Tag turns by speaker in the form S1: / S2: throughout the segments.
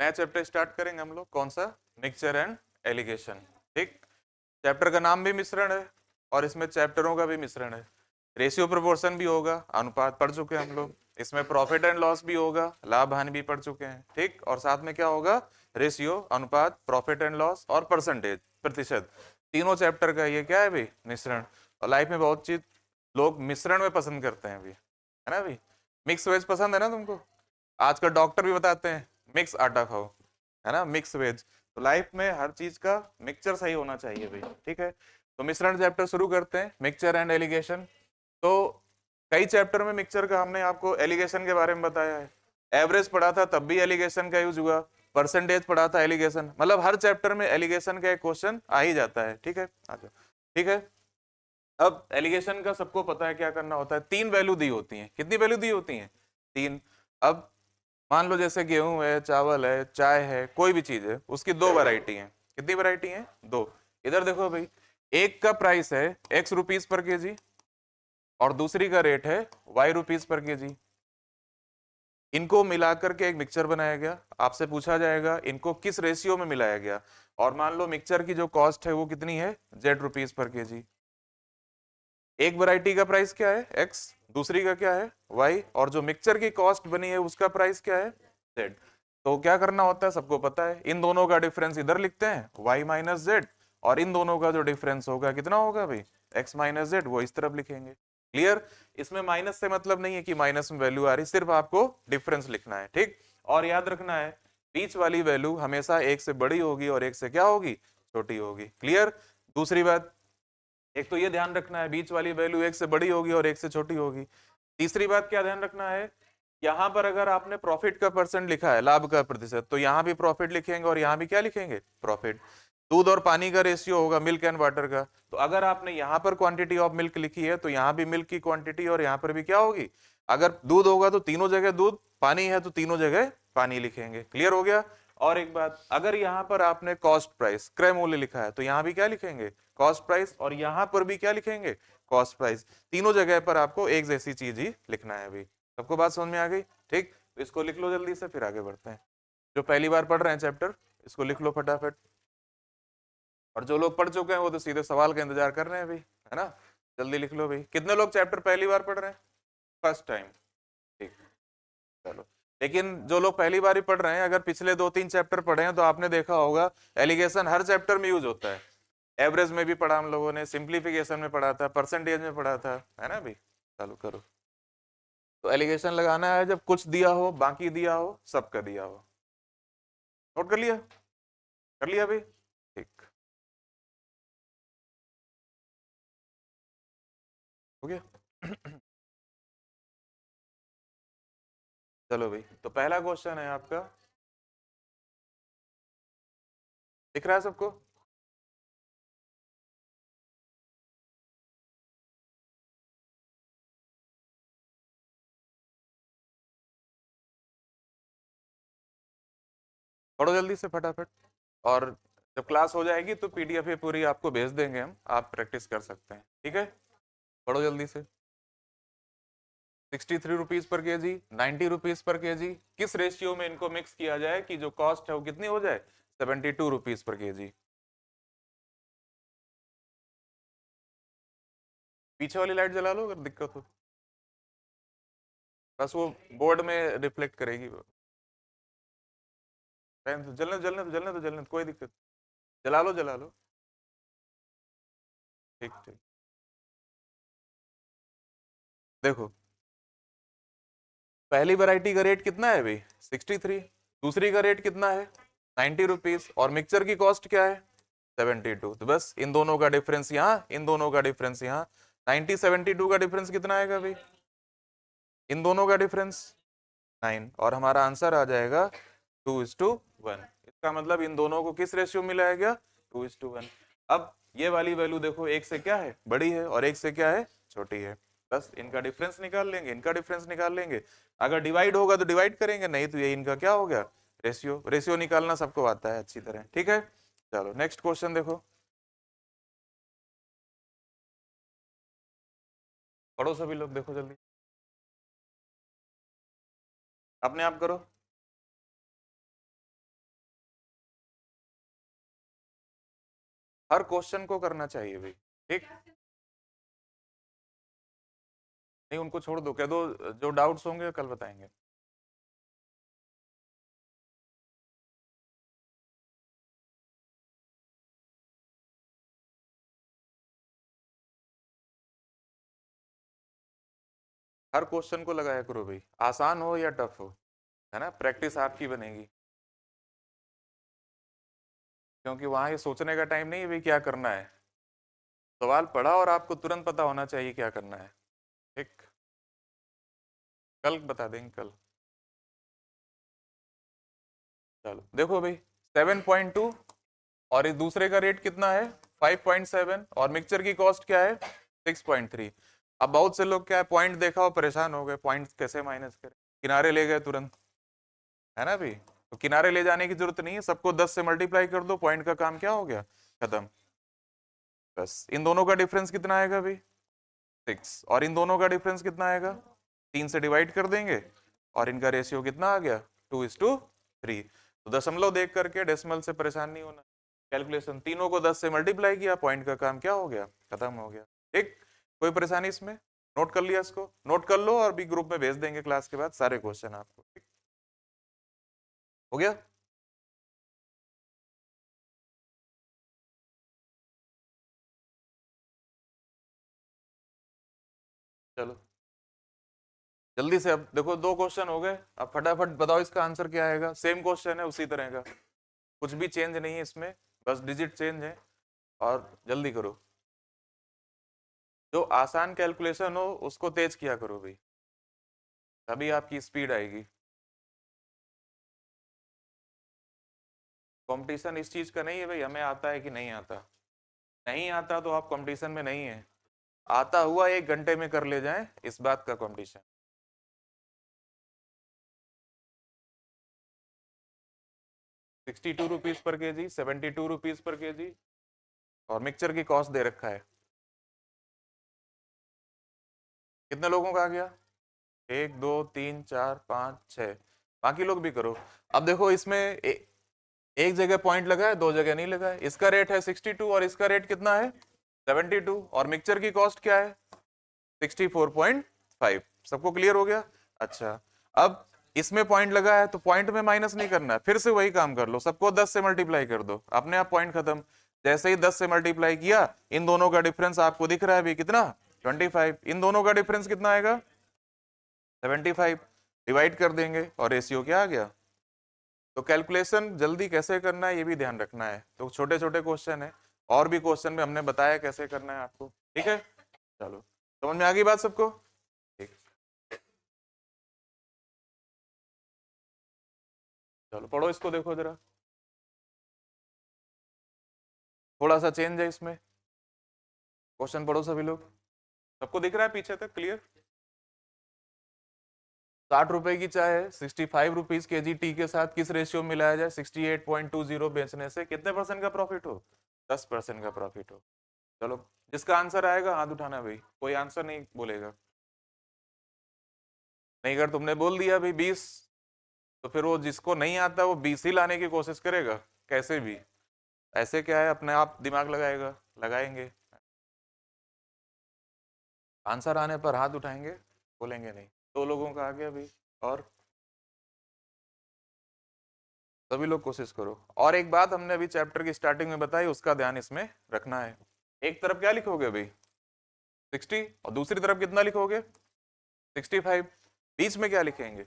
S1: नया chapter start करेंगे हम लोग, कौन सा? Mixture and allegation. ठीक, चैप्टर का नाम भी मिश्रण है और इसमें चैप्टरों का भी मिश्रण है। रेशियो प्रोपोर्शन भी होगा, अनुपात पढ़ चुके हैं हम लोग, इसमें प्रॉफिट एंड लॉस भी होगा, लाभ हानि भी पढ़ चुके हैं। ठीक, और साथ में क्या होगा? रेशियो, अनुपात, प्रॉफिट एंड लॉस और परसेंटेज, प्रतिशत, तीनों चैप्टर का ये क्या है भाई? मिश्रण। और लाइफ में बहुत चीज लोग मिश्रण में पसंद करते हैं भी, है ना भाई? मिक्स वेज पसंद है ना तुमको? आजकल डॉक्टर भी बताते हैं मिक्स आटा खाओ, है ना, मिक्स वेज। तो लाइफ में हर चीज का मिक्सचर सही होना चाहिए भाई। ठीक है, तो मिश्रण चैप्टर शुरू करते हैं, मिक्सचर एंड एलिगेशन। तो कई चैप्टर में मिक्सचर का हमने आपको एलिगेशन के बारे में बताया है, एवरेज पढ़ा था तब भी एलिगेशन का यूज हुआ, परसेंटेज पढ़ा था एलिगेशन, मतलब हर चैप्टर में एलिगेशन का एक क्वेश्चन आ ही जाता है। ठीक है, आ जाओ। ठीक है, अब एलिगेशन का सबको पता है क्या करना होता है। तीन वैल्यू दी होती हैं, कितनी वैल्यू दी होती हैं? तीन। अब मान लो जैसे गेहूं है, चावल है, चाय है, कोई भी चीज है, उसकी दो वैरायटी है। कितनी वैरायटी है? दो। इधर देखो भाई, एक का प्राइस है एक्स रुपीज पर केजी और दूसरी का रेट है वाई रुपीज पर केजी। इनको मिलाकर के एक मिक्सचर बनाया गया, आपसे पूछा जाएगा इनको किस रेशियो में मिलाया गया, और मान लो मिक्सचर की जो कॉस्ट है वो कितनी है? Z rupees per KG. एक वैरायटी का प्राइस क्या है? एक्स, दूसरी का क्या है? वाई, और जो मिक्सचर की कॉस्ट बनी है उसका प्राइस क्या है? जेड। तो क्या करना होता है सबको पता है, इन दोनों का डिफरेंस इधर लिखते हैं वाई माइनस जेड, और इन दोनों का जो डिफरेंस होगा कितना होगा भाई? एक्स माइनस जेड, वो इस तरफ लिखेंगे। क्लियर? इसमें माइनस से मतलब नहीं है कि माइनस में वैल्यू आ रही, सिर्फ आपको डिफरेंस लिखना है। ठीक, और याद रखना है बीच वाली वैल्यू हमेशा एक से बड़ी होगी और एक से क्या होगी? छोटी होगी। क्लियर? दूसरी बात, एक तो ये ध्यान रखना है बीच वाली वैल्यू एक से बड़ी होगी और एक से छोटी होगी। तीसरी बात क्या ध्यान रखना है, यहां पर अगर आपने प्रॉफिट का परसेंट लिखा है, लाभ का प्रतिशत, तो यहां भी प्रॉफिट लिखेंगे और यहां भी क्या लिखेंगे? प्रॉफिट। दूध और पानी का रेशियो होगा मिल्क एंड वाटर का, तो अगर आपने यहां पर क्वांटिटी ऑफ मिल्क लिखी है तो यहां भी मिल्क की क्वांटिटी और यहां पर भी क्या होगी? अगर दूध होगा तो तीनों जगह दूध, पानी है तो तीनों जगह पानी लिखेंगे। क्लियर हो गया? और एक बात, अगर यहां पर आपने कॉस्ट प्राइस, क्रय मूल्य लिखा है, तो यहां भी क्या लिखेंगे? कॉस्ट प्राइस, और यहां पर भी क्या लिखेंगे? Cost price. तीनों जगह पर आपको एक जैसी चीज ही लिखना है अभी। सबको बात समझ में आ गई? ठीक, तो इसको लिख लो जल्दी से, फिर आगे बढ़ते हैं। जो पहली बार पढ़ रहे हैं चैप्टर, इसको लिख लो फटाफट, और जो लोग पढ़ चुके हैं वो तो सीधे सवाल का इंतजार कर रहे हैं भाई, है ना? जल्दी लिख लो भाई, कितने लोग चैप्टर पहली बार पढ़ रहे हैं? First time. ठीक, चलो। लेकिन जो लोग पहली बार ही पढ़ रहे हैं, अगर पिछले दो तीन चैप्टर पढ़े हैं तो आपने देखा होगा एलिगेशन हर चैप्टर में यूज होता है। एवरेज में भी पढ़ा हम लोगों ने, सिंप्लीफिकेशन में पढ़ा था, परसेंटेज में पढ़ा था, है ना भाई? चालू करो। तो एलिगेशन लगाना है जब कुछ दिया हो, बाकी दिया हो, सबका दिया हो। नोट कर लिया? कर लिया भाई? ठीक, हो गया। चलो भाई, तो पहला क्वेश्चन है आपका, दिख रहा है सबको? पढ़ो जल्दी से फटाफट, और जब क्लास हो जाएगी तो पीडीएफ ये पूरी आपको भेज देंगे हम, आप प्रैक्टिस कर सकते हैं। ठीक है, पढ़ो जल्दी से। 63 rupees per KG, 90 rupees per KG, किस रेशियो में इनको मिक्स किया जाए कि जो कॉस्ट है वो कितनी हो जाए? 72 रुपीज पर केजी। पीछे वाली लाइट जला लो अगर दिक्कत हो, बस वो बोर्ड में रिफ्लेक्ट करेगी वो। जलने जलने तो जलने तो जलने तो कोई दिक्कत, जला लो जला लो। ठीक ठीक, देखो पहली वैरायटी का रेट कितना है भाई? 63। दूसरी का रेट कितना है? 90 रुपीज, और मिक्सचर की कॉस्ट क्या है? 72। तो बस इन दोनों का डिफरेंस यहाँ, इन दोनों का डिफरेंस यहाँ, 90 72 का डिफरेंस कितना आएगा भाई? इन दोनों का डिफरेंस 9, और हमारा आंसर आ जाएगा 2:1। इसका मतलब इन दोनों को किस रेशियो में लाया गया? 2:1। अब ये वाली वैल्यू देखो, एक से क्या है? बड़ी है, और एक से क्या है? छोटी है। बस इनका डिफरेंस निकाल लेंगे, इनका डिफरेंस निकाल लेंगे। अगर डिवाइड होगा तो डिवाइड करेंगे, नहीं तो ये इनका क्या हो गया? रेशियो। रेशियो निकालना सबको आता है अच्छी तरह। ठीक है, चलो नेक्स्ट क्वेश्चन देखो, पढ़ो सभी लोग, देखो जल्दी, अपने आप करो। हर क्वेश्चन को करना चाहिए भाई, ठीक। नहीं उनको छोड़ दो, कह दो जो डाउट्स होंगे कल बताएंगे। हर क्वेश्चन को लगाया करो भाई, आसान हो या टफ हो, है ना, प्रैक्टिस आपकी बनेगी। क्योंकि वहां ये सोचने का टाइम नहीं है भाई क्या करना है, सवाल पढ़ा और आपको तुरंत पता होना चाहिए क्या करना है, ठीक। कल बता देंगे कल। चलो देखो भाई 7.2 और इस दूसरे का रेट कितना है 5.7 और मिक्सचर की कॉस्ट क्या है 6.3। अब बहुत से लोग क्या है पॉइंट देखा और परेशान हो गए, पॉइंट कैसे माइनस करें, किनारे ले गए तुरंत, है ना भाई। तो किनारे ले जाने की जरूरत नहीं है, सबको 10 से मल्टीप्लाई कर दो, पॉइंट का काम क्या हो गया, खत्म। बस इन दोनों का डिफरेंस कितना आएगा भाई 6, और इन दोनों का डिफरेंस कितना आएगा 3 से डिवाइड कर देंगे, और इनका रेशियो कितना आ गया 2:3। तो दशमलव देख करके डेसिमल से परेशान नहीं होना, कैलकुलेशन तीनों को 10 से मल्टीप्लाई किया, पॉइंट का काम क्या हो गया, खत्म हो गया, ठीक। कोई परेशानी इसमें, नोट कर लिया, इसको नोट कर लो और भी ग्रुप में भेज देंगे क्लास के बाद सारे क्वेश्चन आपको, ठीक हो गया। चलो जल्दी से, अब देखो 2 क्वेश्चन हो गए, अब फटाफट बताओ इसका आंसर क्या आएगा, सेम क्वेश्चन है उसी तरह का, कुछ भी चेंज नहीं है इसमें, बस डिजिट चेंज है, और जल्दी करो। जो आसान कैलकुलेशन हो उसको तेज किया करो भाई, तभी आपकी स्पीड आएगी। कंपटीशन इस चीज का नहीं है भाई हमें आता है कि नहीं आता, नहीं आता तो आप कंपटीशन में नहीं है, आता हुआ 1 घंटे में कर ले जाए इस बात का competition. 62 rupees per KG, 72 rupees per KG, और मिक्सचर की कॉस्ट दे रखा है। कितने लोगों का आ गया, 1 2 3 4 5 6, बाकी लोग भी करो। अब देखो इसमें एक जगह पॉइंट लगा है, 2 जगह नहीं लगा है, इसका रेट है 62 और इसका रेट कितना है 72, और मिक्सचर की कॉस्ट क्या है 64.5। सबको क्लियर हो गया। अच्छा अब इसमें पॉइंट लगा है तो पॉइंट में माइनस नहीं करना है, फिर से वही काम कर लो, सबको 10 से मल्टीप्लाई कर दो, अपने आप पॉइंट खत्म। जैसे ही 10 से मल्टीप्लाई किया, इन दोनों का डिफरेंस आपको दिख रहा है अभी कितना 25, इन दोनों का डिफरेंस कितना आएगा 75, डिवाइड कर देंगे और रेशियो क्या आ गया। तो कैलकुलेशन जल्दी कैसे करना है ये भी ध्यान रखना है, तो छोटे छोटे क्वेश्चन है, और भी क्वेश्चन में हमने बताया कैसे करना है आपको, ठीक है। चलो समझ में आ गई बात सबको, ठीक। चलो पढ़ो इसको, देखो जरा थोड़ा सा चेंज है इसमें, क्वेश्चन पढ़ो सभी लोग, सबको दिख रहा है पीछे तक क्लियर। 60 रुपए की चाय है 65 रुपीज केजी टी के साथ किस रेशियो में मिलाया जाए 68.20 बेचने से कितने परसेंट का प्रॉफिट हो, 10% का प्रॉफिट हो। चलो जिसका आंसर आएगा हाथ उठाना भाई, कोई आंसर नहीं बोलेगा, नहीं अगर तुमने बोल दिया भाई 20, तो फिर वो जिसको नहीं आता वो 20 ही लाने की कोशिश करेगा कैसे भी, ऐसे क्या है अपने आप दिमाग लगाएगा, लगाएंगे, आंसर आने पर हाथ उठाएंगे, बोलेंगे नहीं। 2 लोगों का आ गया भाई, और सभी लोग कोशिश करो। और एक बात हमने अभी चैप्टर की स्टार्टिंग में बताई उसका ध्यान इसमें रखना है, एक तरफ क्या लिखोगे भाई 60 और दूसरी तरफ कितना लिखोगे 65, बीच में क्या लिखेंगे।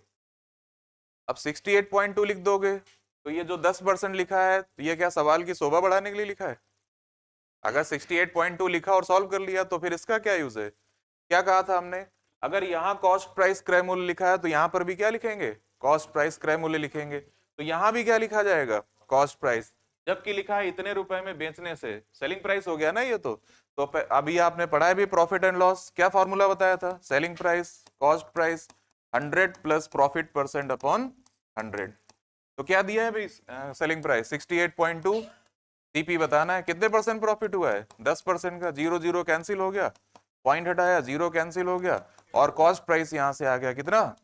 S1: अब 68.2 लिख दोगे तो ये जो 10% लिखा है तो ये क्या सवाल की शोभा बढ़ाने के लिए लिखा है। अगर 68.2 लिखा और सॉल्व कर लिया तो फिर इसका क्या यूज है, क्या कहा था हमने, अगर यहाँ कॉस्ट प्राइस क्रय मूल्य लिखा है तो यहाँ पर भी क्या लिखेंगे कॉस्ट प्राइस क्रय मूल्य लिखेंगे, तो यहाँ भी क्या लिखा जाएगा कॉस्ट प्राइस, जबकि लिखा है इतने रुपए में बेचने से, सेलिंग प्राइस हो गया ना ये तो अभी आपने पढ़ा है भी प्रॉफिट एंड लॉस, क्या फॉर्मूला बताया था, selling price cost price 100 plus profit percent upon 100। तो क्या दिया है भाई सेलिंग प्राइस 68.2, टीपी बताना है कितने परसेंट प्रॉफिट हुआ है 10% का, जीरो जीरो कैंसिल हो गया, पॉइंट हटाया जीरो कैंसिल हो गया, और कॉस्ट प्राइस यहां से आ गया कितना।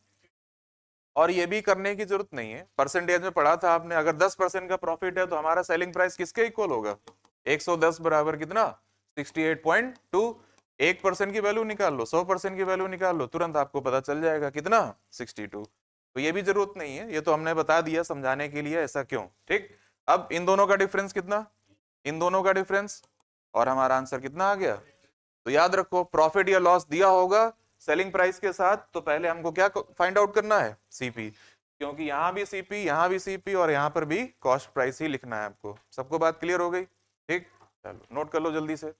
S1: और ये भी करने की जरूरत नहीं है, परसेंटेज में पढ़ा था आपने, अगर 10% का प्रॉफिट है तो हमारा सेलिंग प्राइस किसके इक्वल होगा 110 बराबर कितना 68.2। 1% की वैल्यू निकाल लो, 100% की वैल्यू निकाल लो, तुरंत आपको पता चल जाएगा कितना 62। तो ये भी जरूरत नहीं है, ये तो हमने बता दिया समझाने के लिए ऐसा क्यों। ठीक, अब इन दोनों का डिफरेंस कितना, इन दोनों का डिफरेंस, और हमारा आंसर कितना आ गया। तो याद रखो, प्रॉफिट या लॉस दिया होगा सेलिंग प्राइस के साथ, तो पहले हमको क्या फाइंड आउट करना है, सीपी, क्योंकि यहां भी सीपी, यहां भी सीपी, और यहां पर भी कॉस्ट प्राइस ही लिखना है आपको। सबको बात क्लियर हो गई? ठीक, चलो नोट कर लो जल्दी से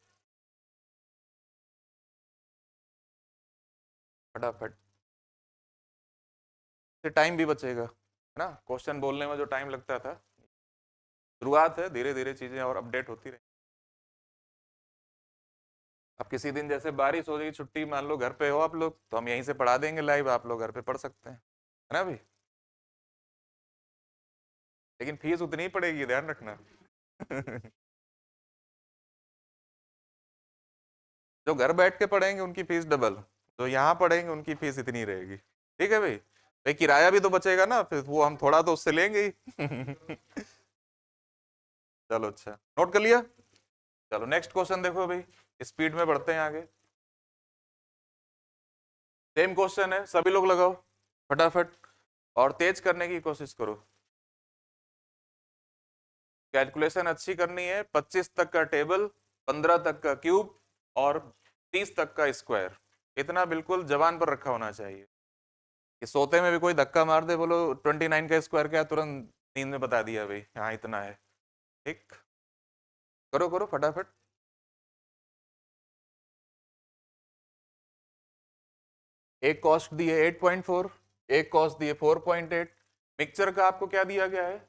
S1: फटाफट से, टाइम भी बचेगा है ना, क्वेश्चन बोलने में जो टाइम लगता था। शुरुआत है, धीरे धीरे चीजें और अपडेट होती रही। अब किसी दिन जैसे बारिश हो गई, छुट्टी मान लो, घर पे हो आप लोग, तो हम यहीं से पढ़ा देंगे लाइव, आप लोग घर पे पढ़ सकते हैं, है ना भाई। लेकिन फीस उतनी ही पड़ेगी, ध्यान रखना। जो घर बैठ के पढ़ेंगे उनकी फीस डबल, जो यहाँ पढ़ेंगे उनकी फीस इतनी रहेगी। ठीक है भाई, भाई किराया भी तो बचेगा ना, फिर वो हम थोड़ा तो उससे लेंगे ही। चलो अच्छा, नोट कर लिया। चलो नेक्स्ट क्वेश्चन देखो भाई, स्पीड में बढ़ते हैं आगे। सेम क्वेश्चन है, सभी लोग लगाओ फटाफट, और तेज करने की कोशिश करो। कैलकुलेशन अच्छी करनी है। 25 तक का टेबल, 15 तक का क्यूब, और 30 तक का स्क्वायर, इतना बिल्कुल जबान पर रखा होना चाहिए कि सोते में भी कोई धक्का मार दे, बोलो 29 का स्क्वायर क्या है, तुरंत नींद में बता दिया भाई हाँ इतना है। ठीक, करो करो फटाफट। एक कॉस्ट दी है 8.4, एक कॉस्ट दी है 4.8। मिक्सचर का आपको क्या दिया गया है,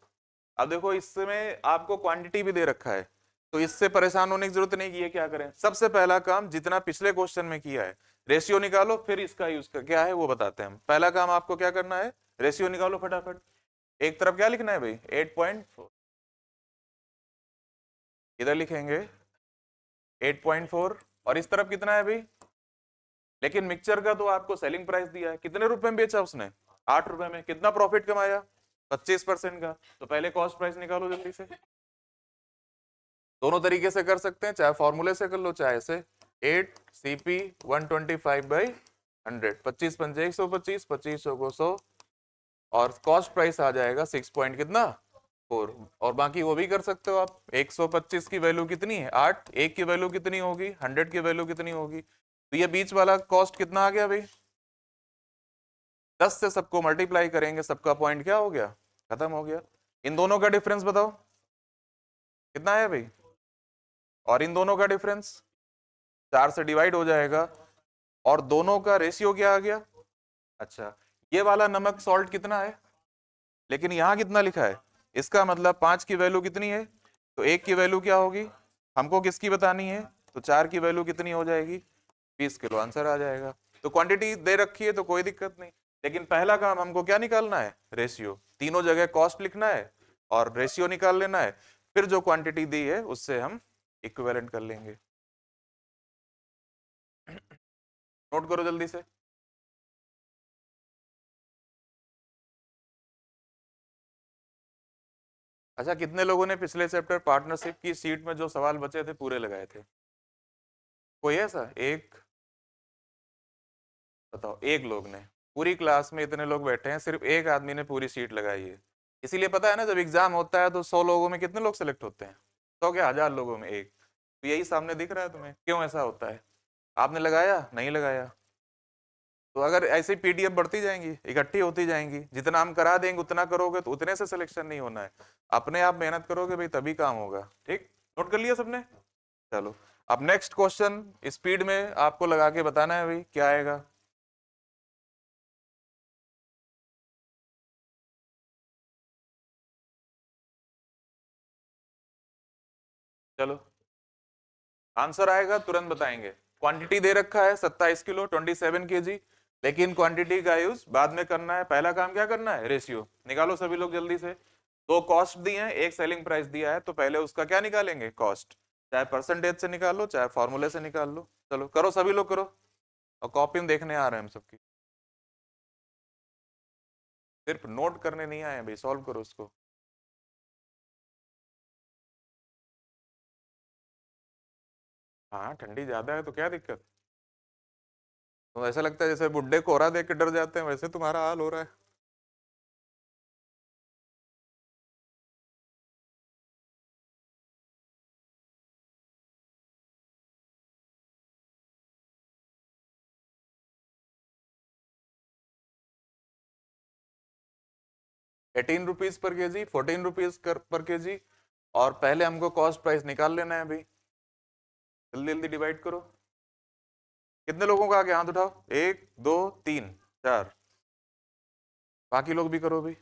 S1: अब देखो इसमें आपको क्वांटिटी भी दे रखा है, तो इससे परेशान होने की जरूरत नहीं कि ये क्या करें। सबसे पहला काम जितना पिछले क्वेश्चन में किया है, रेशियो निकालो, फिर इसका यूज कर क्या है वो बताते हैं हम। पहला काम आपको क्या करना है, रेशियो निकालो फटाफट। एक तरफ क्या लिखना है भाई 8.4, इधर लिखेंगे 8.4, और इस तरफ कितना है भाई। लेकिन मिक्सचर का तो आपको सेलिंग प्राइस दिया है, कितने रुपए में बेचा उसने, 8 रुपए में, कितना प्रॉफिट कमाया 25% का। तो पहले कॉस्ट प्राइस निकालो जल्दी से। दोनों तरीके से कर सकते हैं, चाहे फॉर्मूले से कर लो, चाहे ऐसे। 8 CP 125/100, 25 पंजे 125, 25 को 100, और कॉस्ट प्राइस आ जाएगा 6 पॉइंट कितना 4। और बाकी वो भी कर सकते हो आप, 125 की वैल्यू कितनी है 8, एक की वैल्यू कितनी होगी 100 की वैल्यू कितनी होगी, तो ये बीच वाला कॉस्ट कितना आ गया भाई, 10 से सबको मल्टीप्लाई करेंगे, सबका पॉइंट क्या हो गया, खत्म हो गया। इन दोनों का डिफरेंस बताओ कितना है भाई, और इन दोनों का डिफरेंस 4 से डिवाइड हो जाएगा, और दोनों का रेशियो क्या आ गया। अच्छा, ये वाला नमक सॉल्ट कितना है, लेकिन यहाँ कितना लिखा है, इसका मतलब 5 की वैल्यू कितनी है, तो एक की वैल्यू क्या होगी, हमको किसकी बतानी है, तो 4 की वैल्यू कितनी हो जाएगी 20 किलो, आंसर आ जाएगा। तो क्वांटिटी दे रखी है तो कोई दिक्कत नहीं, लेकिन पहला काम हमको क्या निकालना है, रेशियो। तीनों जगह कॉस्ट लिखना है और रेशियो निकाल लेना है, फिर जो क्वांटिटी दी है उससे हम इक्विवेलेंट कर लेंगे। नोट करो जल्दी से। अच्छा, कितने लोगों ने पिछले चैप्टर पार्टनरशिप की सीट में जो सवाल बचे थे पूरे लगाए थे, कोई है ऐसा एक, बताओ एक लोग ने, पूरी क्लास में इतने लोग बैठे हैं, सिर्फ एक आदमी ने पूरी सीट लगाई है। इसीलिए पता है ना, जब एग्जाम होता है तो 100 लोगों में कितने लोग सेलेक्ट होते हैं, 100 क्या 1000 लोगों में एक। तो यही सामने दिख रहा है तुम्हें क्यों ऐसा होता है, आपने लगाया नहीं लगाया। तो अगर ऐसे पीडीएफ बढ़ती जाएंगी, इकट्ठी होती जाएंगी, जितना हम करा देंगे उतना करोगे, तो उतने से सिलेक्शन नहीं होना है, अपने आप मेहनत करोगे भाई तभी काम होगा। ठीक, नोट कर लिया सबने। चलो अब नेक्स्ट क्वेश्चन, स्पीड में आपको लगा के बताना है भाई क्या आएगा। चलो आंसर आएगा तुरंत बताएंगे। क्वांटिटी दे रखा है 27 किलो 27 kg, लेकिन क्वांटिटी का यूज बाद में करना है, पहला काम क्या करना है, रेशियो निकालो सभी लोग जल्दी से। दो कॉस्ट दी है, एक सेलिंग प्राइस दिया है, तो पहले उसका क्या निकालेंगे, कॉस्ट, चाहे परसेंटेज से निकाल लो चाहे फॉर्मूले से निकाल लो। चलो करो सभी लोग करो, और कॉपी में देखने आ रहे हैं हम सबकी, सिर्फ नोट करने नहीं आए भाई, सॉल्व करो उसको। हाँ ठंडी ज्यादा है तो क्या दिक्कत। तो ऐसा लगता है जैसे बुड्ढे कोहरा देख के डर जाते हैं, वैसे तुम्हारा हाल हो रहा है। 18 rupees per KG, 14 rupees per KG. और पहले हमको कॉस्ट प्राइस निकाल लेना है भाई। जल्दी जल्दी डिवाइड करो। कितने लोगों का आ गया, हाथ उठाओ। एक, दो, तीन, चार। बाकी लोग भी करो भाई।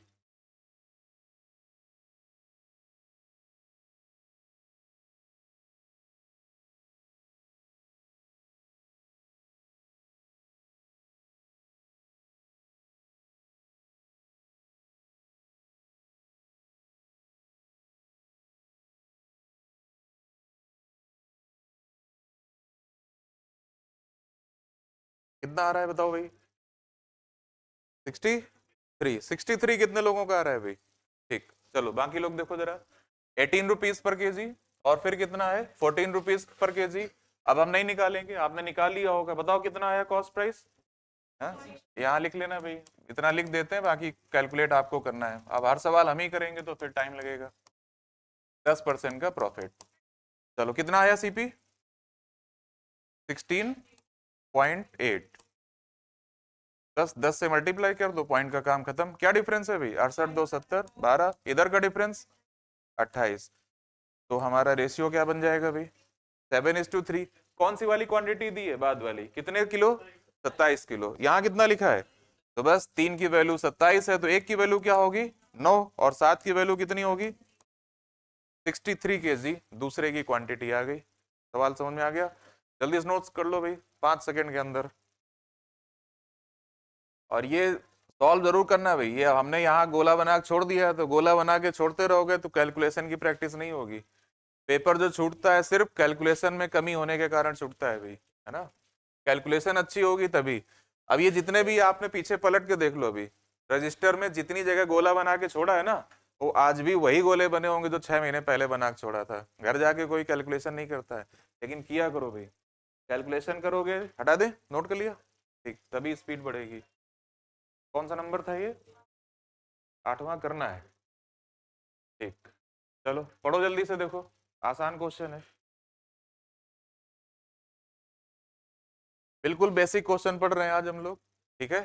S1: कितना आ रहा है बताओ भाई। 63 कितने लोगों का आ रहा है भाई। ठीक, चलो बाकी लोग देखो जरा। 18 रुपीज पर केजी। और फिर कितना है, 14 रुपीज पर केजी। अब हम नहीं निकालेंगे, आपने निकाल लिया होगा, बताओ कितना आया कॉस्ट प्राइस। हाँ, यहाँ लिख लेना भाई। इतना लिख देते हैं, बाकी कैलकुलेट आपको करना है। अब हर सवाल हम ही करेंगे तो फिर टाइम लगेगा। 10% का प्रॉफिट। चलो कितना आया सीपी। 16.8। 10 से मल्टीप्लाई कर दो, पॉइंट का काम खत्म। क्या डिफरेंस है भाई, 68 2 70 12। इधर का डिफरेंस 28। तो हमारा रेशियो क्या बन जाएगा भाई, 7:3। कौन सी वाली क्वांटिटी दी है, बाद वाली, कितने किलो, 27 किलो। यहाँ कितना लिखा है, तो बस 3 की वैल्यू 27 है, तो 1 की वैल्यू क्या होगी 9, और 7 की वैल्यू कितनी होगी 63 केजी। दूसरे की क्वांटिटी आ गई। सवाल समझ में आ गया। जल्दी से नोट्स कर लो भाई, 5 सेकंड के अंदर। और ये सॉल्व जरूर करना भाई। ये हमने यहाँ गोला बना के छोड़ दिया, तो गोला बना के छोड़ते रहोगे तो कैलकुलेशन की प्रैक्टिस नहीं होगी। पेपर जो छूटता है सिर्फ कैलकुलेशन में कमी होने के कारण छूटता है भाई, है ना। कैलकुलेशन अच्छी होगी तभी। अब ये जितने भी आपने पीछे पलट के देख लो अभी, रजिस्टर में जितनी जगह गोला बना के छोड़ा है ना, वो आज भी वही गोले बने होंगे जो 6 महीने पहले बना के छोड़ा था। घर जाके कोई कैलकुलेशन नहीं करता है, लेकिन किया करो भाई। कैलकुलेशन करोगे, हटा दे, नोट कर लिया, ठीक, तभी स्पीड बढ़ेगी। कौन सा नंबर था ये, 8वां करना है। ठीक, चलो पढ़ो जल्दी से, देखो आसान क्वेश्चन है। बिल्कुल बेसिक क्वेश्चन पढ़ रहे हैं आज हम लोग, ठीक है।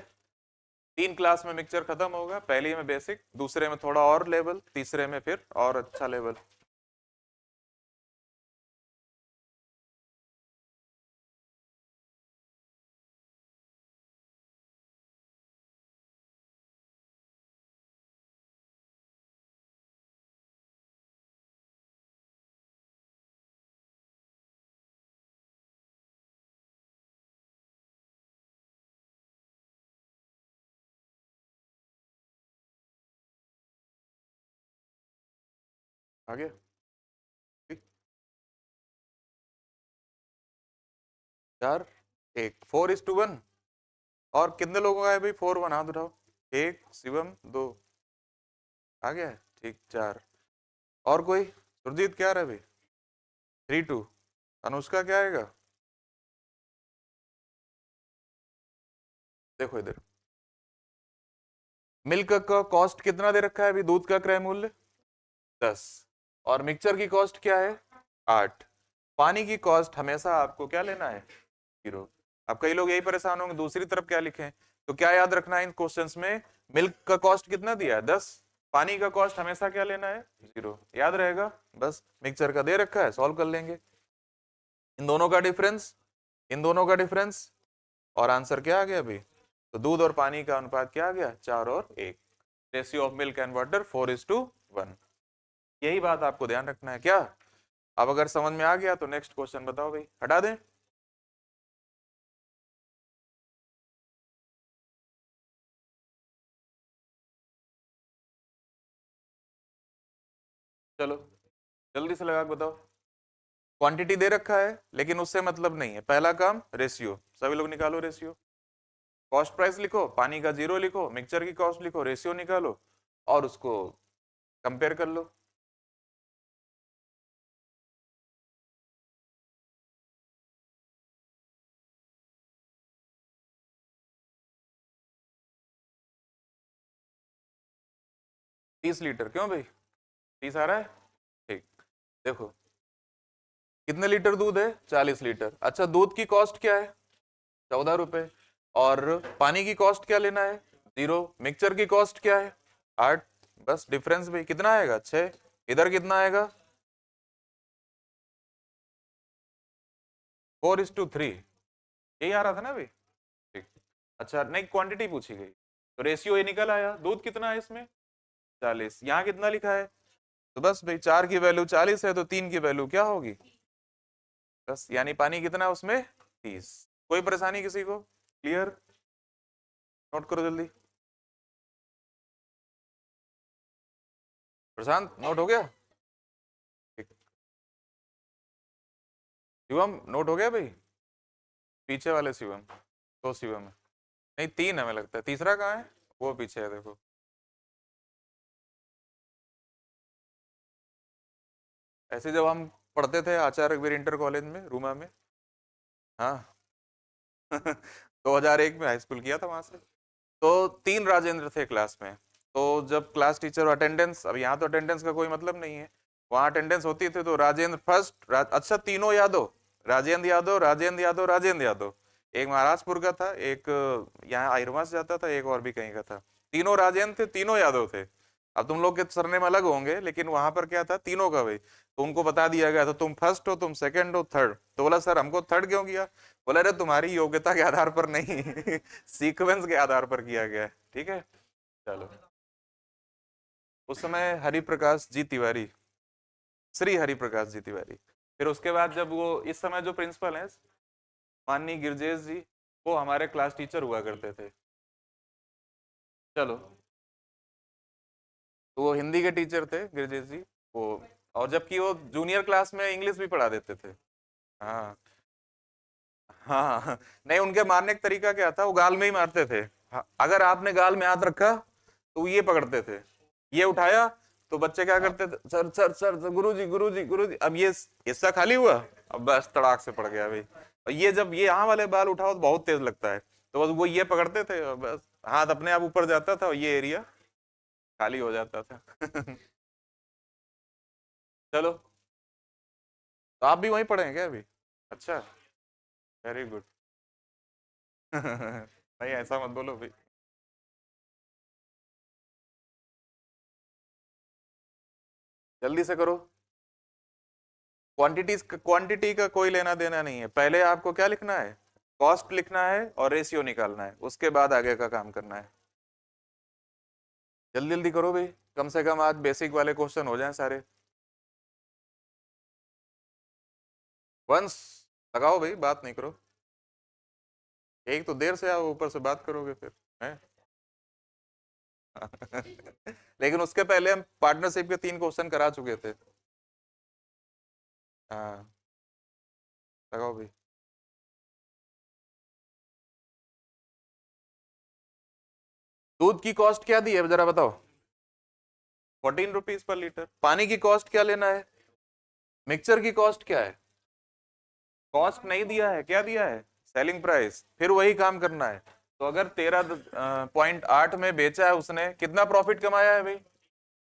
S1: 3 क्लास में मिक्सचर खत्म होगा, पहली में बेसिक, दूसरे में थोड़ा और लेवल, तीसरे में फिर और अच्छा लेवल। आगे, ठीक। 4, 1, 4:1। और कितने लोगों का है भाई 4:1, हाथ उठाओ। एक, शिवम 2। आ गया है? ठीक, 4। और कोई, सुरजीत क्या रहा है भाई, 3:2। अनुष्का क्या आएगा, देखो इधर। मिल्क का कॉस्ट कितना दे रखा है अभी, दूध का क्रय मूल्य 10। और मिक्सचर की कॉस्ट क्या है 8। पानी की कॉस्ट हमेशा आपको क्या लेना है 0। अब कई लोग यही परेशान होंगे दूसरी तरफ क्या लिखें। तो क्या याद रखना है इन क्वेश्चंस में, मिल्क का कॉस्ट कितना दिया है 10, पानी का कॉस्ट हमेशा क्या लेना है 0, याद रहेगा। बस मिक्सचर का दे रखा है, सॉल्व कर लेंगे। इन दोनों का डिफरेंस, इन दोनों का डिफरेंस, और आंसर क्या आ गया अभी, तो दूध और पानी का अनुपात क्या आ गया 4:1। Ratio of milk and water 4:1। यही बात आपको ध्यान रखना है क्या। अब अगर समझ में आ गया तो नेक्स्ट क्वेश्चन बताओ भाई, हटा दें। चलो जल्दी से लगा के बताओ। क्वांटिटी दे रखा है लेकिन उससे मतलब नहीं है, पहला काम रेशियो, सभी लोग निकालो रेशियो। कॉस्ट प्राइस लिखो, पानी का 0 लिखो, मिक्सचर की कॉस्ट लिखो, रेशियो निकालो, और उसको कंपेयर कर लो। 30 लीटर, क्यों भाई 30 आ रहा है? ठीक। देखो कितने लीटर दूध है? 40 लीटर। अच्छा, दूध की कॉस्ट क्या है? 14 रुपए। और पानी की कॉस्ट क्या लेना है? 0। मिक्सचर की कॉस्ट क्या है? 8। बस डिफरेंस भाई कितना आएगा? 6। इधर कितना आएगा? 4:3। यही आ रहा था ना भाई? ठीक। अच्छा, नहीं क्वांटिटी पूछी गई तो रेशियो ये निकल आया। दूध कितना है इसमें? 40। यहाँ कितना लिखा है? तो बस भाई 4 की वैल्यू 40 है तो 3 की वैल्यू क्या होगी? बस, यानी पानी कितना है उसमें? 30। कोई परेशानी किसी को? क्लियर? नोट करो जल्दी। प्रशांत नोट हो गया? ठीक। शिवम नोट हो गया भाई? पीछे वाले शिवम। दो शिवम है। नहीं 3 हमें लगता है, तीसरा कहाँ है? वो पीछे है देखो। ऐसे जब हम पढ़ते थे आचार्य वीर इंटर कॉलेज में रूमा में। हाँ। 2001 में हाई स्कूल किया था वहां से। तो 3 राजेंद्र थे क्लास में। तो जब क्लास टीचर अटेंडेंस, अब यहाँ तो अटेंडेंस का कोई मतलब नहीं है, वहां अटेंडेंस होती थी तो राजेंद्र फर्स्ट अच्छा तीनों यादव, राजेंद्र यादव, राजेंद्र यादव, राजेंद्र यादव। एक महाराजपुर का था, एक यहाँ आयुर्मा से जाता था, एक और भी कहीं का था। तीनों राजेंद्र थे, तीनों यादव थे। अब तुम लोग के सरनेम अलग होंगे लेकिन वहां पर क्या था, तीनों का भाई। तो उनको बता दिया गया था तुम फर्स्ट हो, तुम सेकंड हो, थर्ड। तो बोला सर हमको थर्ड क्यों किया? बोला अरे तुम्हारी योग्यता के आधार पर नहीं, सीक्वेंस के आधार पर किया गया है। ठीक है, चलो। उस समय हरिप्रकाश जी तिवारी, श्री हरिप्रकाश जी तिवारी। फिर उसके बाद जब वो इस समय जो प्रिंसिपल हैं माननीय गिरजेश जी, वो हमारे क्लास टीचर हुआ करते थे। चलो, तो वो हिंदी के टीचर थे गिरजेश जी। वो, और जबकि वो जूनियर क्लास में इंग्लिश भी पढ़ा देते थे। हाँ हाँ हाँ। नहीं, उनके मारने का तरीका क्या था, वो गाल में ही मारते थे। हाँ, अगर आपने गाल में हाथ रखा तो ये पकड़ते थे, ये उठाया तो बच्चे क्या करते थे, सर सर सर गुरुजी गुरुजी गुरुजी। अब ये हिस्सा खाली हुआ, अब बस तड़ाक से पड़ गया भाई। और ये जब ये यहाँ वाले बाल उठाओ तो बहुत तेज लगता है, तो बस वो ये पकड़ते थे और बस हाथ अपने आप ऊपर जाता था और ये एरिया खाली हो जाता था। चलो, तो आप भी वहीं पढ़े हैं क्या अभी? अच्छा, वेरी गुड। नहीं ऐसा मत बोलो भाई। जल्दी से करो। क्वांटिटी का कोई लेना देना नहीं है, पहले आपको क्या लिखना है? कॉस्ट लिखना है और रेशियो निकालना है, उसके बाद आगे का काम करना है। जल्दी जल्दी करो भाई, कम से कम आज बेसिक वाले क्वेश्चन हो जाएं सारे। वंस लगाओ भाई, बात नहीं करो। एक तो देर से आओ, ऊपर से बात करोगे फिर हैं? लेकिन उसके पहले हम पार्टनरशिप के 3 क्वेश्चन करा चुके थे। हाँ, लगाओ भाई। दूध की कॉस्ट क्या दी है जरा बताओ? 14 रुपीज पर लीटर। पानी की कॉस्ट क्या लेना है? मिक्सचर की कॉस्ट क्या है? कॉस्ट नहीं दिया है, क्या दिया है? Selling price. फिर वही काम करना है। तो अगर 13.8 में बेचा है उसने, कितना प्रॉफिट कमाया है भाई?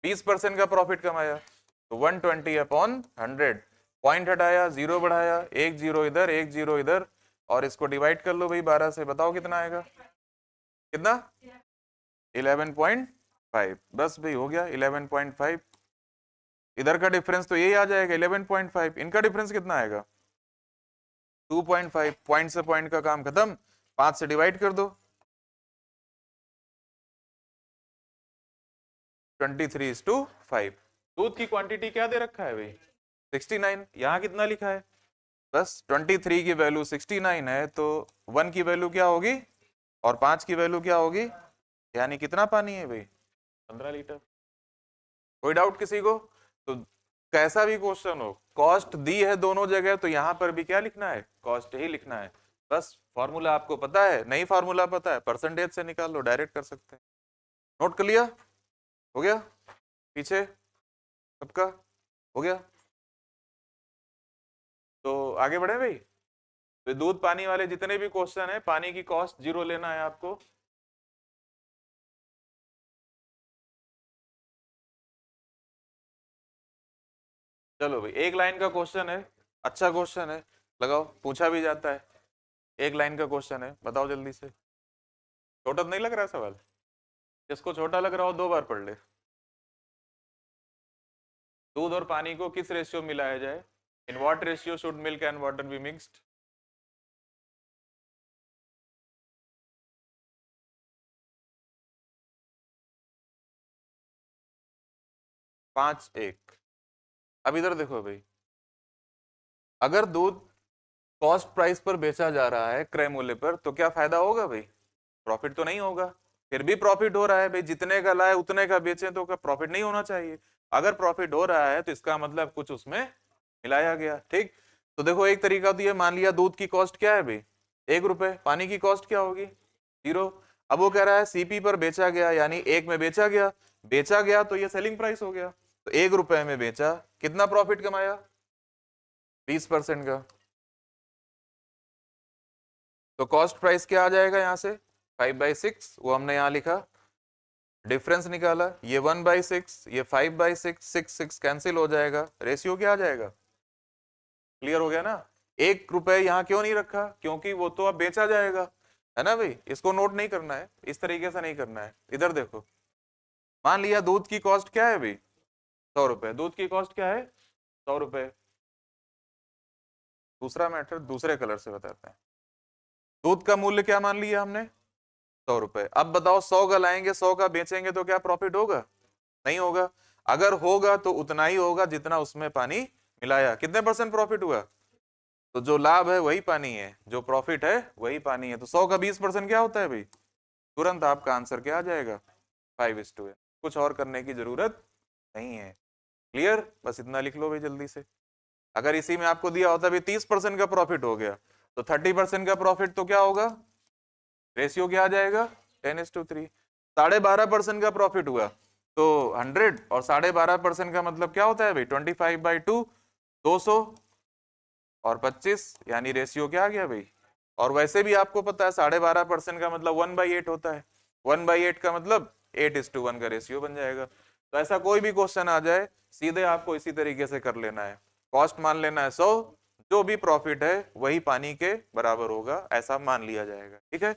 S1: 20% का प्रॉफिट कमाया। तो 120/100। पॉइंट हटाया, जीरो बढ़ाया, एक जीरो इधर एक जीरो इधर, और इसको डिवाइड कर लो भाई 12 से, बताओ कितना आएगा? कितना? 11.5। बस भाई हो गया 11.5। इधर का डिफरेंस तो यही आ जाएगा 11.5। इनका डिफरेंस कितना आएगा? 2.5। पॉइंट से पॉइंट का काम खत्म, 5 से डिवाइड कर दो। 23:5। दूध की क्वांटिटी क्या दे रखा है भाई? 69। यहाँ कितना लिखा है? बस 23 की वैल्यू 69 है तो 1 की वैल्यू क्या होगी और 5 की वैल्यू क्या होगी? यानी कितना पानी है भाई? 15 लीटर। कोई डाउट किसी को? तो कैसा भी क्वेश्चन हो, कॉस्ट दी है दोनों जगह, तो यहां पर भी क्या लिखना है? कॉस्ट ही लिखना है। बस फॉर्मूला आपको पता है, नहीं फॉर्मूला पता है परसेंटेज से निकाल लो, डायरेक्ट कर सकते हैं। नोट कर लिया? हो गया? पीछे सबका हो गया? तो आगे बढ़े भाई। तो दूध पानी वाले जितने भी क्वेश्चन है, पानी की कॉस्ट 0 लेना है आपको। चलो भाई, एक लाइन का क्वेश्चन है, अच्छा क्वेश्चन है, लगाओ, पूछा भी जाता है। एक लाइन का क्वेश्चन है, बताओ जल्दी से। छोटा तो नहीं लग रहा सवाल? जिसको छोटा लग रहा हो 2 बार पढ़ ले। दूध और पानी को किस रेशियो में मिलाया जाए? In what ratio should milk and water be mixed? 5:1। अब इधर देखो भाई, अगर दूध कॉस्ट प्राइस पर बेचा जा रहा है, क्रय मूल्य पर, तो क्या फायदा होगा भाई? प्रॉफिट तो नहीं होगा। फिर भी प्रॉफिट हो रहा है भाई, जितने का लाए उतने का बेचें तो क्या प्रॉफिट नहीं होना चाहिए? अगर प्रॉफिट हो रहा है तो इसका मतलब कुछ उसमें मिलाया गया, ठीक। तो देखो, एक तरीका तो ये, मान लिया दूध की कॉस्ट क्या है भाई, 1 रुपए, पानी की कॉस्ट क्या होगी, 0। अब वो कह रहा है सीपी पर बेचा गया, यानी 1 में बेचा गया, बेचा गया तो ये सेलिंग प्राइस हो गया, तो 1 रुपए में बेचा, कितना प्रॉफिट कमाया? 20% का। तो कॉस्ट प्राइस क्या आ जाएगा यहां से? 5/6, वो हमने यहां लिखा, डिफरेंस निकाला, ये 1/6, ये 5/6, 6 कैंसिल हो जाएगा, रेशियो क्या आ जाएगा? क्लियर हो गया ना? 1 रुपए यहाँ क्यों नहीं रखा? क्योंकि वो तो अब बेचा जाएगा, है ना भाई। इसको नोट नहीं करना है, इस तरीके से नहीं करना है। इधर देखो, मान लिया दूध की कॉस्ट क्या है भाई, 100 रुपए। दूध की कॉस्ट क्या है? 100 रुपए। दूसरा मैटर दूसरे कलर से बताते हैं। दूध का मूल्य क्या मान लिया हमने? 100 रुपए। अब बताओ, 100 का लाएंगे, 100 का बेचेंगे तो क्या प्रॉफिट होगा? नहीं होगा। अगर होगा तो उतना ही होगा जितना उसमें पानी मिलाया। कितने परसेंट प्रॉफिट हुआ? तो जो लाभ है वही पानी है, जो प्रॉफिट है वही पानी है। तो 100 का 20% क्या होता है भाई? तुरंत आपका आंसर क्या आ जाएगा? 5:1। कुछ और करने की जरूरत नहीं है। क्लियर? बस इतना लिख लो भाई जल्दी से। अगर इसी में आपको दिया होता भाई 30% का प्रॉफिट हो गया, तो 30% का प्रॉफिट तो क्या होगा? रेशियो क्या आ जाएगा? 10:3। 12.5% का प्रॉफिट हुआ तो 100, और 12.5% का मतलब क्या होता है भाई? 25/2, 200 और 25, यानी रेशियो क्या आ गया भाई? और वैसे भी आपको पता है 12.5% का मतलब 1/8 होता है। 1/8 का मतलब 8:1 का रेशियो बन जाएगा। तो ऐसा कोई भी क्वेश्चन आ जाए, सीधे आपको इसी तरीके से कर लेना है। कॉस्ट मान लेना है 100, जो भी प्रॉफिट है वही पानी के बराबर होगा, ऐसा मान लिया जाएगा, ठीक है।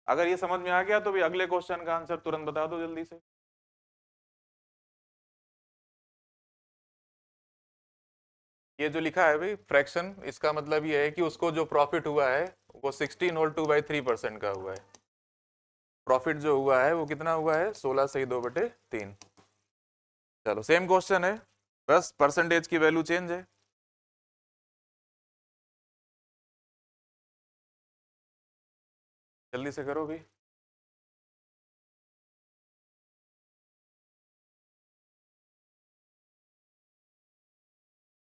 S1: अगर ये समझ में आ गया तो भी अगले क्वेश्चन का आंसर तुरंत बता दो जल्दी से। ये जो लिखा है भाई फ्रैक्शन, इसका मतलब ये है कि उसको जो प्रॉफिट हुआ है वो 16 होल 2/3% का हुआ है। प्रॉफिट जो हुआ है वो कितना हुआ है? 16 सही 2/3। चलो, सेम क्वेश्चन है, बस परसेंटेज की वैल्यू चेंज है। जल्दी से करो भाई।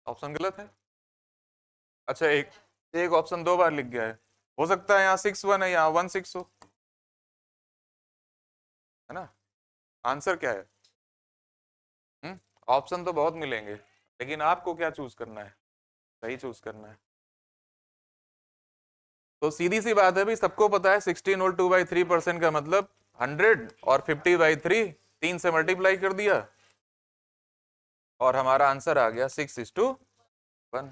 S1: ऑप्शन गलत है? अच्छा, एक एक ऑप्शन 2 बार लिख गया है। हो सकता है यहाँ 6-1 है, यहाँ 1-6 हो, है ना। आंसर क्या है? ऑप्शन तो बहुत मिलेंगे, लेकिन आपको क्या चूज करना है? सही चूज करना है। तो सीधी सी बात है भाई, सबको पता है 16 होल 2/3% का मतलब 100, और 50/3 3 से मल्टीप्लाई कर दिया, और हमारा आंसर आ गया 6:1।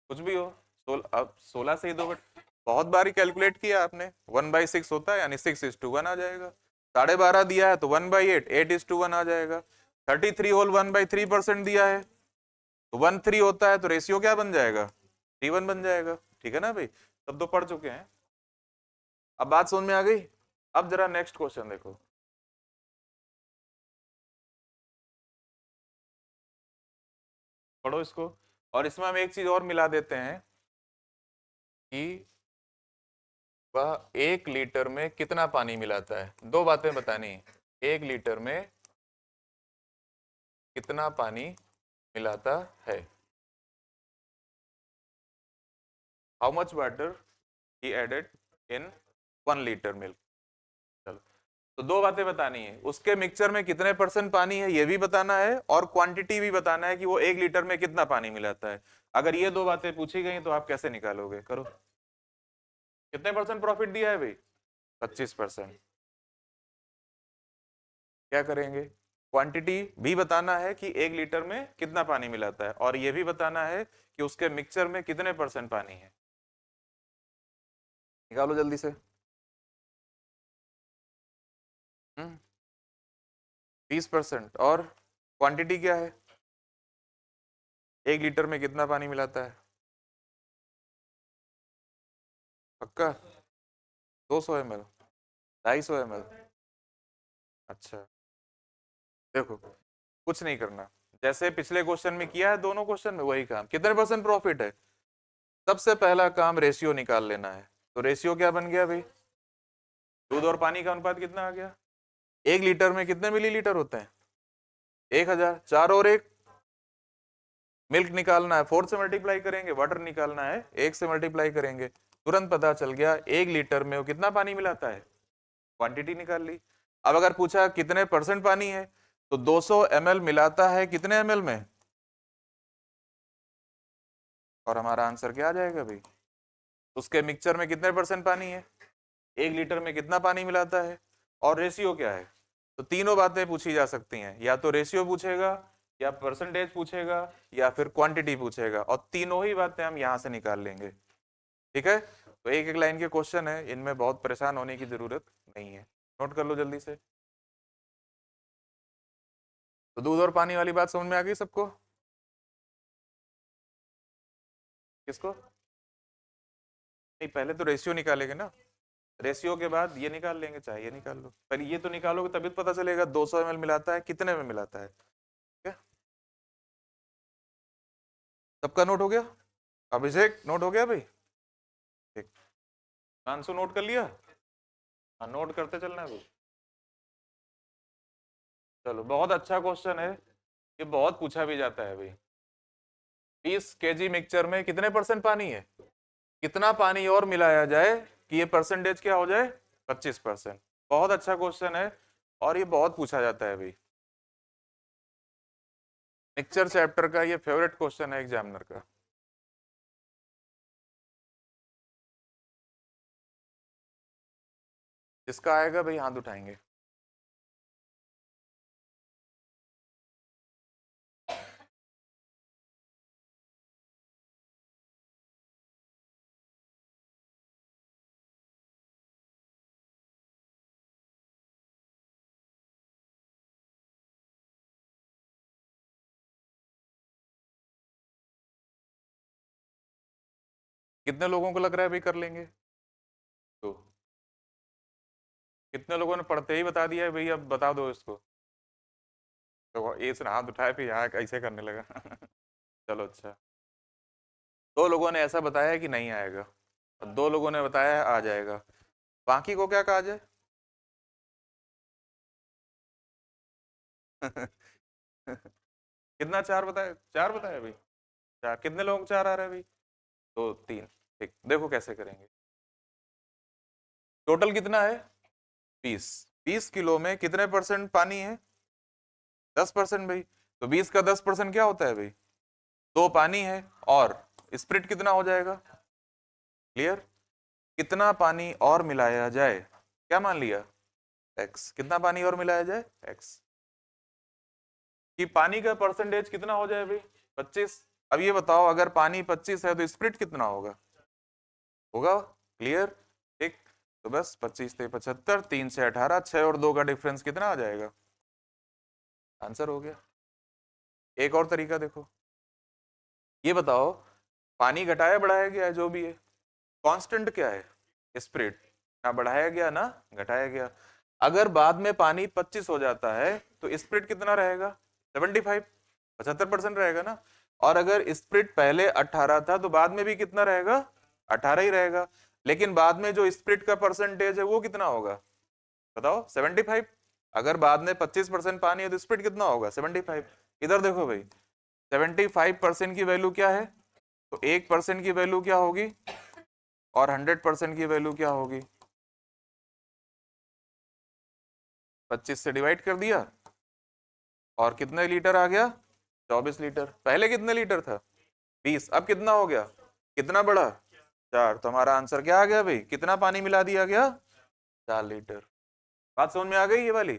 S1: कुछ भी हो, अब 16 से ही 2, बहुत बारी कैलकुलेट किया आपने, 1/6 होता है, यानी 6:1 आ जाएगा। 12.5 दिया है तो 1/8, 8:1 आ जाएगा। 33 होल 1/3% दिया है तो 1/3 होता है, तो रेशियो क्या बन जाएगा? 3:1 बन जाएगा, ठीक है ना भाई। तब तो पढ़ चुके हैं। अब बात समझ में आ गई? अब जरा नेक्स्ट क्वेश्चन देखो, पढ़ो इसको। और इसमें हम एक चीज और मिला देते हैं कि वह 1 लीटर में कितना पानी मिलाता है। दो बातें बतानी है, 1 लीटर में कितना पानी मिलाता है। How much water he added in 1 litre milk. चलो, तो दो बातें बतानी है, उसके मिक्सचर में कितने परसेंट पानी है ये भी बताना है, और क्वांटिटी भी बताना है कि वो 1 लीटर में कितना पानी मिलाता है। अगर ये दो बातें पूछी गई तो आप कैसे निकालोगे? करो। कितने परसेंट प्रॉफिट दिया है भाई? 25%। क्या करेंगे? क्वांटिटी भी बताना है कि 1 लीटर में कितना पानी मिलाता है, और ये भी बताना है कि उसके मिक्सचर में कितने % पानी है। निकालो जल्दी से। 20%। और क्वांटिटी क्या है, 1 लीटर में कितना पानी मिलाता है? पक्का? 200 ml, 250 ml? अच्छा, देखो कुछ नहीं करना, जैसे पिछले क्वेश्चन में किया है, दोनों क्वेश्चन में वही काम। कितने % प्रॉफिट है? सबसे पहला काम रेशियो निकाल लेना है। तो रेशियो क्या बन गया भाई? दूध और पानी का अनुपात कितना आ गया? 1 लीटर में कितने मिलीलीटर होते हैं? 1000। 4 और 1, मिल्क निकालना है 4 से मल्टीप्लाई करेंगे, वाटर निकालना है 1 से मल्टीप्लाई करेंगे, तुरंत पता चल गया 1 लीटर में वो कितना पानी मिलाता है, क्वांटिटी निकाल ली। अब अगर पूछा कितने % पानी है, तो 200 ml मिलाता है कितने ml में, और हमारा आंसर क्या आ जाएगा भाई? उसके मिक्सचर में कितने % पानी है, 1 लीटर में कितना पानी मिलाता है, और रेशियो क्या है। तो तीनों बातें पूछी जा सकती हैं, या तो रेशियो पूछेगा, या परसेंटेज पूछेगा, या फिर क्वांटिटी पूछेगा, और तीनों ही बातें हम यहां से निकाल लेंगे। ठीक है, तो एक एक लाइन के क्वेश्चन है, इनमें बहुत परेशान होने की जरूरत नहीं है, नोट कर लो जल्दी से। तो दूध और पानी वाली बात समझ में आ गई सबको? किसको? नहीं, पहले तो रेशियो निकालेंगे ना, रेशियो के बाद ये निकाल लेंगे, चाहे ये निकाल लो, पहले ये तो निकालोगे तभी तो पता चलेगा 200 ml मिलाता है कितने में मिलाता है। ठीक है, सबका नोट हो गया? अभिषेक नोट हो गया भाई? ठीक, आंसर नोट कर लिया? हाँ, नोट करते चलना है भाई। चलो, बहुत अच्छा क्वेश्चन है, ये बहुत पूछा भी जाता है भाई। 20 kg मिक्सचर में कितने % पानी है, कितना पानी और मिलाया जाए कि ये परसेंटेज क्या हो जाए, 25%। बहुत अच्छा क्वेश्चन है, और ये बहुत पूछा जाता है भाई। मिक्सचर चैप्टर का ये फेवरेट क्वेश्चन है एग्जामिनर का। इसका आएगा भाई, हाथ उठाएंगे। कितने लोगों को लग रहा है भाई कर लेंगे? तो कितने लोगों ने पढ़ते ही बता दिया है भाई, अब बता दो इसको? तो इसने हाथ उठाया, फिर यहाँ ऐसे करने लगा। चलो अच्छा, 2 लोगों ने ऐसा बताया कि नहीं आएगा, और 2 लोगों ने बताया आ जाएगा, बाकी को क्या कहा जाए? कितना? 4 बताया? 4 बताया भाई? 4? कितने लोगों को 4 आ रहा है भाई? तो 3। ठीक, देखो कैसे करेंगे। टोटल कितना है? 20। 20 किलो में कितने % पानी है? 10% भाई। तो 20 का 10% क्या होता है भाई? 2 पानी है, और स्प्रिट कितना हो जाएगा? क्लियर? कितना पानी और मिलाया जाए, क्या मान लिया? x। कितना पानी और मिलाया जाए? x। कि पानी का परसेंटेज कितना हो जाए भाई? 25। अब ये बताओ, अगर पानी 25 है तो स्प्रिट कितना होगा? होगा? क्लियर? ठीक, तो बस 25 से 75, 3 से 18, 6 और 2 का डिफरेंस कितना आ जाएगा? आंसर हो गया। एक और तरीका देखो, ये बताओ, पानी घटाया बढ़ाया गया है, जो भी है, कांस्टेंट क्या है? स्प्रिट। ना बढ़ाया गया ना घटाया गया। अगर बाद में पानी 25 हो जाता है तो स्प्रिट कितना रहेगा? 75, 75% रहेगा ना। और अगर स्प्रिट पहले 18 था तो बाद में भी कितना रहेगा? 18 ही रहेगा। लेकिन बाद में जो स्प्रिट का परसेंटेज है वो कितना होगा, बताओ? 75। अगर बाद में 25% पानी है तो स्प्रिट कितना होगा? 75। इधर देखो भाई, 75% की वैल्यू क्या है, तो 1% की वैल्यू क्या होगी, और 100% की वैल्यू क्या होगी? 25 से डिवाइड कर दिया, और कितने लीटर आ गया? 24 लीटर। पहले कितने लीटर था? 20। अब कितना हो गया, कितना बढ़ा? 4। तो हमारा आंसर क्या आ गया भाई, कितना पानी मिला दिया गया? 4 लीटर। बात समझ में आ गई ये वाली?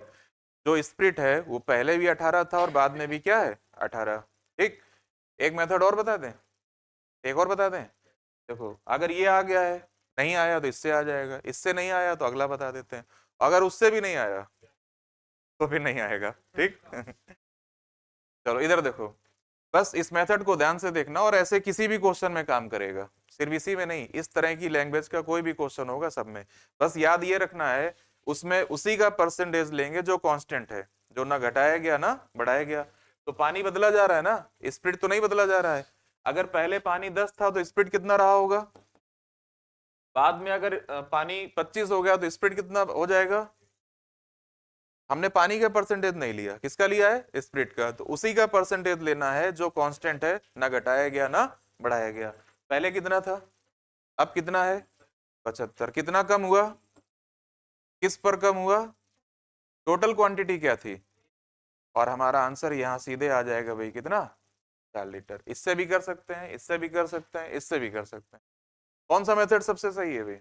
S1: जो स्प्लिट है वो पहले भी 18 था और बाद में भी क्या है 18। ठीक, एक मेथड और बता दें, एक और बता दें। देखो अगर ये आ गया है, नहीं आया तो इससे आ जाएगा, इससे नहीं आया तो अगला बता देते हैं, अगर उससे भी नहीं आया तो फिर नहीं आएगा। ठीक चलो इधर देखो, बस इस मेथड को ध्यान से देखना और ऐसे किसी भी क्वेश्चन में काम करेगा, सिर्फ इसी में नहीं, इस तरह की लैंग्वेज का कोई भी क्वेश्चन होगा सब में। बस याद ये रखना है उसमें उसी का परसेंटेज लेंगे जो कांस्टेंट है, जो ना घटाया गया ना बढ़ाया गया। तो पानी बदला जा रहा है ना, स्पीड तो नहीं बदला जा रहा है। अगर पहले पानी 10 था तो स्पीड कितना रहा होगा, बाद में अगर पानी 25 हो गया तो स्पीड कितना हो जाएगा। हमने पानी का परसेंटेज नहीं लिया, किसका लिया है स्प्रिट का, तो उसी का परसेंटेज लेना है जो कांस्टेंट है, ना घटाया गया ना बढ़ाया गया। पहले कितना था, अब कितना है 75, कितना कम हुआ, किस पर कम हुआ, टोटल क्वांटिटी क्या थी, और हमारा आंसर यहाँ सीधे आ जाएगा भाई कितना 4 लीटर। इससे भी कर सकते हैं, इससे भी कर सकते हैं, इससे भी कर सकते हैं, कौन सा मेथड सबसे सही है भाई,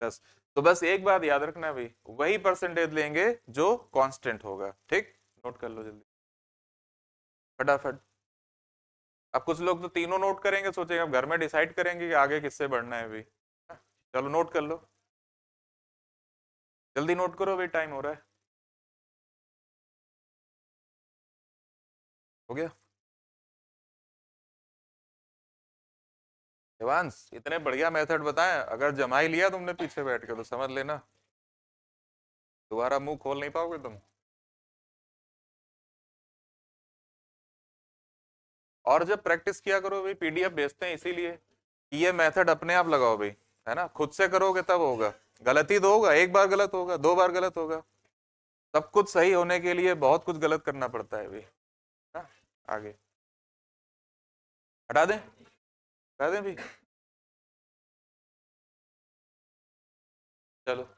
S1: बस। तो बस एक बात याद रखना है भाई, वही परसेंटेज लेंगे जो कांस्टेंट होगा। ठीक, नोट कर लो जल्दी फटाफट। अब कुछ लोग तो तीनों नोट करेंगे, सोचेंगे अब घर में डिसाइड करेंगे कि आगे किससे बढ़ना है भाई। चलो नोट कर लो, जल्दी नोट करो भाई, टाइम हो रहा है। हो गया देवांश, इतने बढ़िया मेथड बताएं, अगर जमा ही लिया तुमने पीछे बैठ के तो समझ लेना दोबारा मुंह खोल नहीं पाओगे तुम। और जब प्रैक्टिस किया करो भाई, पीडीएफ भेजते हैं इसीलिए कि ये मेथड अपने आप लगाओ भाई, है ना, खुद से करोगे तब होगा। गलती तो होगा, एक बार गलत होगा, 2 बार गलत होगा, सब कुछ सही होने के लिए बहुत कुछ गलत करना पड़ता है भाई। हाँ, आगे हटा दें, हटा दें भाई, चलो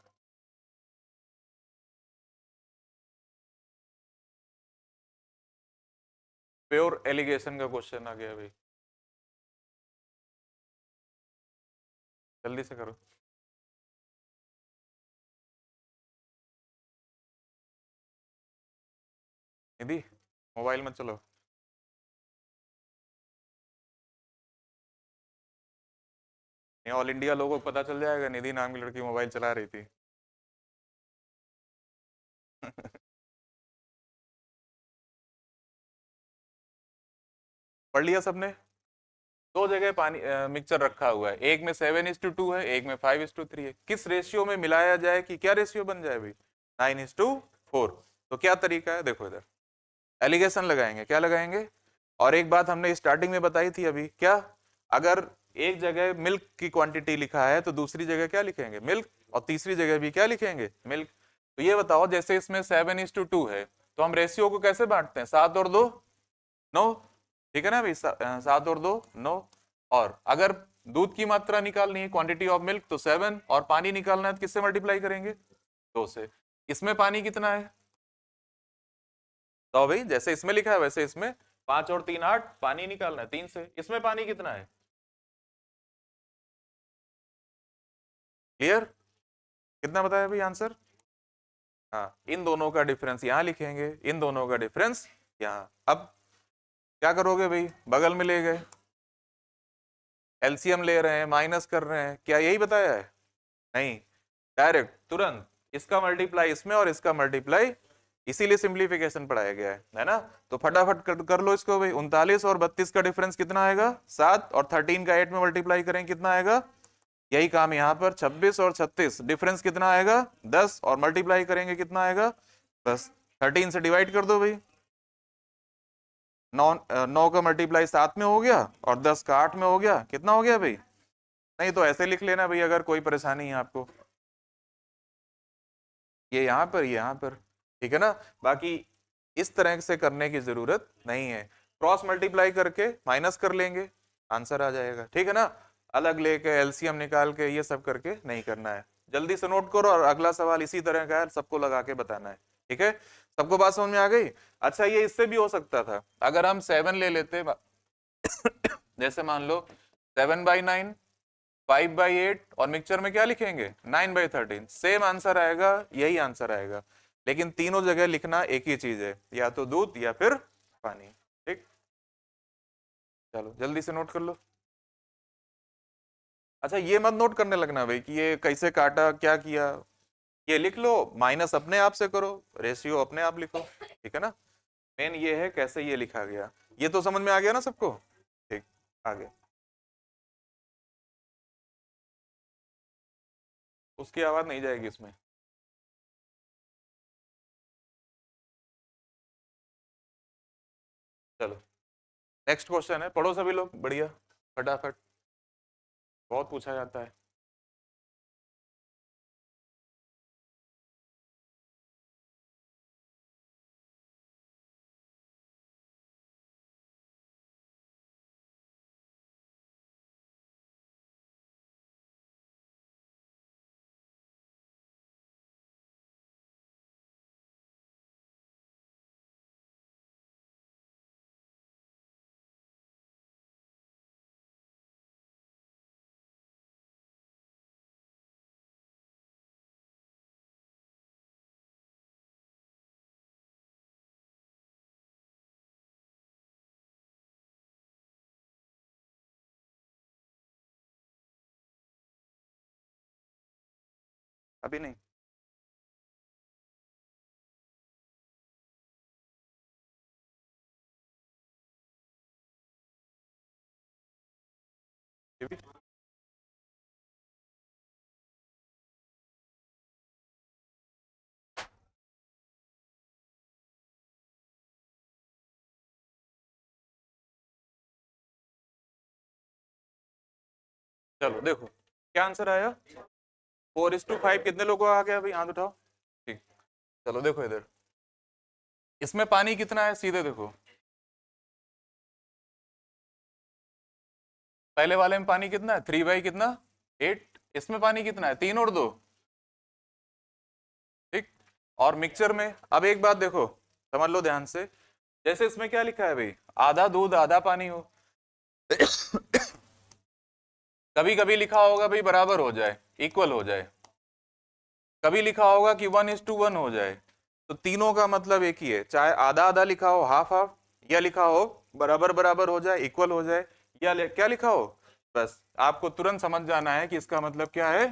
S1: प्योर एलिगेशन का क्वेश्चन आ गया भाई, जल्दी से करो। निधि मोबाइल मत चलो, ये ऑल इंडिया लोगों को पता चल जाएगा निधि नाम की लड़की मोबाइल चला रही थी। पढ़ लिया सबने, दो जगह पानी मिक्सचर रखा हुआ है, एक में 7:2 है, एक में 5:3 है, किस रेशियो में मिलाया जाए कि क्या रेशियो बन जाए भाई, 9:4। तो क्या तरीका है, देखो इधर एलिगेशन लगाएंगे, क्या लगाएंगे, और एक बात हमने स्टार्टिंग में बताई थी अभी, क्या, अगर एक जगह मिल्क की क्वांटिटी लिखा है तो दूसरी जगह क्या लिखेंगे मिल्क, और तीसरी जगह भी क्या लिखेंगे मिल्क। तो ये बताओ जैसे इसमें 7:2 है तो हम रेशियो को कैसे बांटते हैं, 7 और 2 9, ठीक है ना भाई, 7 और 2 9। और अगर दूध की मात्रा निकालनी है, क्वांटिटी ऑफ मिल्क, तो 7, और पानी निकालना है तो किससे मल्टीप्लाई करेंगे 2 से। इसमें पानी कितना है, तो भाई जैसे इसमें लिखा है वैसे इसमें 5 और 3 8, पानी निकालना है 3 से। इसमें पानी कितना है, क्लियर, कितना बताया भाई आंसर। हाँ, इन दोनों का डिफरेंस यहाँ लिखेंगे, इन दोनों का डिफरेंस यहाँ। अब क्या करोगे भाई, बगल में ले गए, एलसीएम ले रहे हैं, माइनस कर रहे हैं, क्या यही बताया है, नहीं, डायरेक्ट तुरंत इसका मल्टीप्लाई इसमें और इसका मल्टीप्लाई, इसीलिए सिंप्लीफिकेशन पढ़ाया गया है ना। तो फटाफट कर लो इसको भाई, 39 और 32 का डिफरेंस कितना आएगा 7, और 13 का 8 में मल्टीप्लाई करें कितना आएगा, यही काम यहाँ पर 26 और 36, डिफरेंस कितना आएगा 10, और मल्टीप्लाई करेंगे कितना आएगा, बस 13 से डिवाइड कर दो भाई, 9 9 का मल्टीप्लाई 7 में हो गया और 10 का 8 में हो गया, कितना हो गया भाई, नहीं तो ऐसे लिख लेना भाई अगर कोई परेशानी है आपको, ये यहाँ पर, ये यहाँ पर, ठीक है ना। बाकी इस तरह से करने की जरूरत नहीं है, क्रॉस मल्टीप्लाई करके माइनस कर लेंगे, आंसर आ जाएगा, ठीक है ना। अलग लेके एलसीएम निकाल के ये सब करके नहीं करना है, जल्दी से नोट करो, और अगला सवाल इसी तरह का है, सबको लगा के बताना है, ठीक है। सबको बात समझ में आ गई। अच्छा ये इससे भी हो सकता था, अगर हम 7 ले लेते जैसे मान लो 7/9, 5/8, और मिक्सचर में क्या लिखेंगे 9/13, सेम आंसर आएगा, यही आंसर आएगा। लेकिन तीनों जगह लिखना एक ही चीज है, या तो दूध या फिर पानी। ठीक, चलो जल्दी से नोट कर लो। अच्छा ये मत नोट करने लगना भाई कि ये कैसे काटा क्या किया, ये लिख लो, माइनस अपने आप से करो, रेशियो अपने आप लिखो, ठीक है ना। मेन ये है कैसे ये लिखा गया, ये तो समझ में आ गया ना सबको। ठीक, आगे उसकी आवाज नहीं जाएगी इसमें। चलो नेक्स्ट क्वेश्चन है, पढ़ो सभी लोग बढ़िया फटाफट, बहुत पूछा जाता है। अभी नहीं, अभी। चलो देखो क्या आंसर आया, 4:5 कितने लोगों को आ गया भाई, हाथ उठाओ। ठीक, चलो देखो इधर, इसमें पानी कितना है सीधे देखो, पहले वाले में पानी कितना है, 3 बाई कितना 8, इसमें पानी कितना है 3 और 2। ठीक, और मिक्सचर में अब एक बात देखो, समझ लो ध्यान से, जैसे इसमें क्या लिखा है भाई, आधा दूध आधा पानी हो, कभी कभी लिखा होगा भाई बराबर हो जाए, इक्वल हो जाए, कभी लिखा होगा कि 1:1 हो जाए, तो तीनों का मतलब एक ही है, चाहे आधा आधा लिखा हो हाफ हाफ, या लिखा हो बराबर बराबर हो जाए इक्वल हो जाए, या क्या लिखा हो, बस आपको तुरंत समझ जाना है कि इसका मतलब क्या है,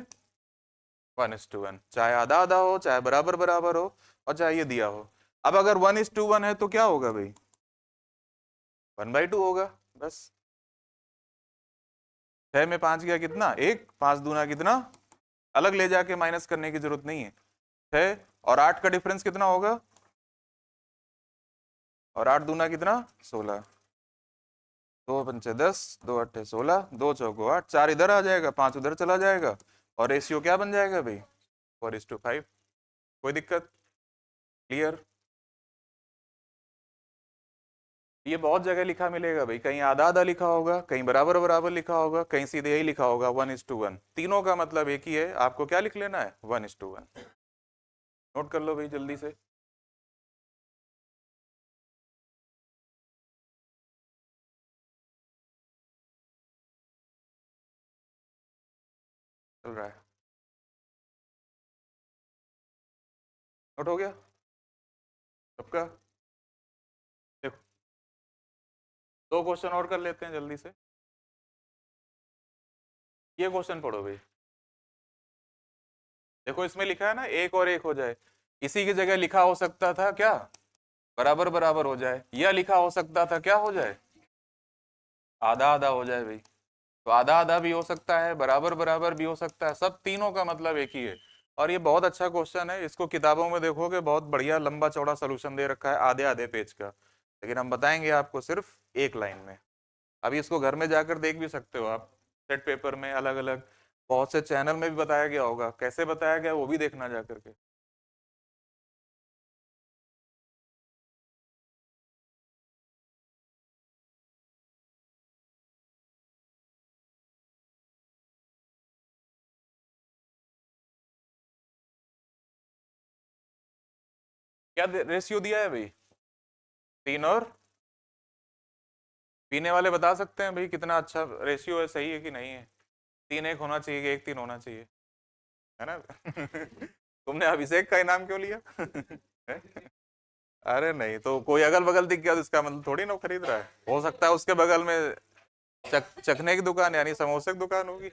S1: 1:1, चाहे आधा आधा हो चाहे बराबर बराबर हो, और चाहे ये दिया हो। अब अगर 1:1 है तो क्या होगा भाई, 1/2 होगा, बस। 6 में 5 गया कितना, एक, 5 दूना कितना, अलग ले जाके माइनस करने की जरूरत नहीं है, 6 और 8 का डिफरेंस कितना होगा, और 8 दूना कितना 16, 2 पंचे 10, 2 अट्ठे 16, 2 चौको 8, 4 इधर आ जाएगा 5 उधर चला जाएगा, और रेशियो क्या बन जाएगा भाई, 4:5। कोई दिक्कत, क्लियर। ये बहुत जगह लिखा मिलेगा भाई, कहीं आधा आधा लिखा होगा, कहीं बराबर बराबर लिखा होगा, कहीं सीधे यही लिखा होगा 1:1, तीनों का मतलब एक ही है, आपको क्या लिख लेना है 1:1। नोट कर लो भाई जल्दी से। चल रहा है, नोट हो गया सबका। देखो 2 क्वेश्चन और कर लेते हैं जल्दी से, ये क्वेश्चन पढ़ो भाई, देखो इसमें लिखा है ना एक और एक हो जाए, इसी की जगह लिखा हो सकता था क्या, बराबर बराबर हो जाए, या लिखा हो सकता था क्या हो जाए, आधा आधा हो जाए भाई, तो आधा आधा भी हो सकता है, बराबर बराबर भी हो सकता है, सब तीनों का मतलब एक ही है। और ये बहुत अच्छा क्वेश्चन है, इसको किताबों में देखोगे बहुत बढ़िया लंबा चौड़ा सोल्यूशन दे रखा है आधे आधे पेज का, लेकिन हम बताएंगे आपको सिर्फ एक लाइन में। अभी इसको घर में जाकर देख भी सकते हो आप, सेट पेपर में अलग अलग बहुत से चैनल में भी बताया गया होगा, कैसे बताया गया वो भी देखना जा करके। क्या रेशियो दिया है भाई, 3 और, पीने वाले बता सकते हैं भाई कितना अच्छा रेशियो है, सही है कि नहीं है, 3:1 होना चाहिए कि 1:3 होना चाहिए, है ना। तुमने अभिषेक का इनाम क्यों लिया? अरे नहीं, तो कोई अगल बगल दिख गया तो इसका मतलब थोड़ी ना वो खरीद रहा है, हो सकता है उसके बगल में चखने की दुकान यानी समोसे की दुकान होगी।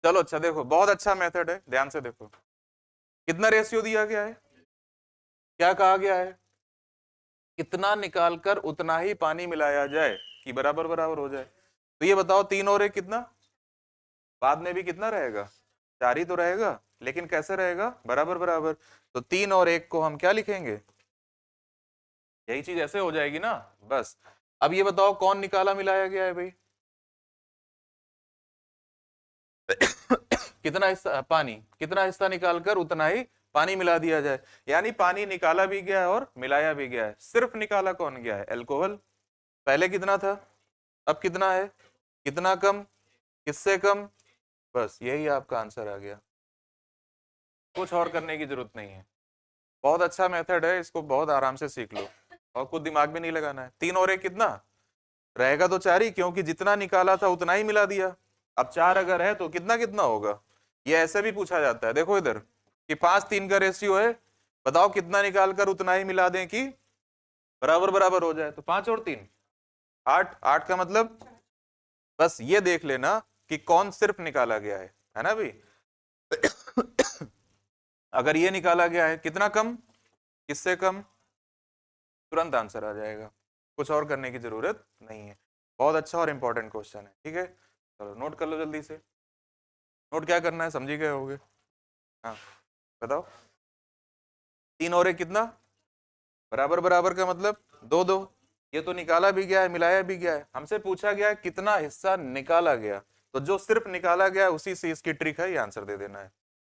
S1: चलो अच्छा, देखो बहुत अच्छा मेथड है, ध्यान से देखो। कितना रेशियो दिया गया है, क्या कहा गया है, कितना निकालकर उतना ही पानी मिलाया जाए कि बराबर बराबर हो जाए। तो ये बताओ, 3 और 1 कितना, बाद में भी कितना रहेगा, 4 ही तो रहेगा, लेकिन कैसे रहेगा, बराबर बराबर। तो 3 और 1 को हम क्या लिखेंगे, यही चीज ऐसे हो जाएगी ना, बस। अब ये बताओ कौन निकाला मिलाया गया है भाई? कितना हिस्सा पानी, कितना हिस्सा निकालकर उतना ही पानी मिला दिया जाए, यानी पानी निकाला भी गया है और मिलाया भी गया है। सिर्फ निकाला कौन गया है, अल्कोहल। पहले कितना था, अब कितना है, कितना कम, किससे कम, बस यही आपका आंसर आ गया। कुछ और करने की जरूरत नहीं है, बहुत अच्छा मेथड है, इसको बहुत आराम से सीख लो और कुछ दिमाग भी नहीं लगाना है। 3 और 1 कितना रहेगा, तो 4 ही, क्योंकि जितना निकाला था उतना ही मिला दिया। अब 4 अगर है तो कितना कितना होगा, ये ऐसे भी पूछा जाता है, देखो इधर कि 5-3 का रेशियो है, बताओ कितना निकाल कर उतना ही मिला दें कि बराबर बराबर हो जाए। तो 5 और 3 8, 8 का मतलब, बस ये देख लेना कि कौन सिर्फ निकाला गया है ना भाई। अगर ये निकाला गया है, कितना कम, किससे कम, तुरंत आंसर आ जाएगा, कुछ और करने की जरूरत नहीं है। बहुत अच्छा और इंपॉर्टेंट क्वेश्चन है, ठीक है। चलो नोट कर लो जल्दी से, नोट क्या करना है, समझी गए होगे। हाँ बताओ, 3 और 1 कितना, बराबर बराबर का मतलब 2-2। ये तो निकाला भी गया है मिलाया भी गया है, हमसे पूछा गया है कितना हिस्सा निकाला गया, तो जो सिर्फ निकाला गया है उसी से इसकी ट्रिक है, ये आंसर दे देना है,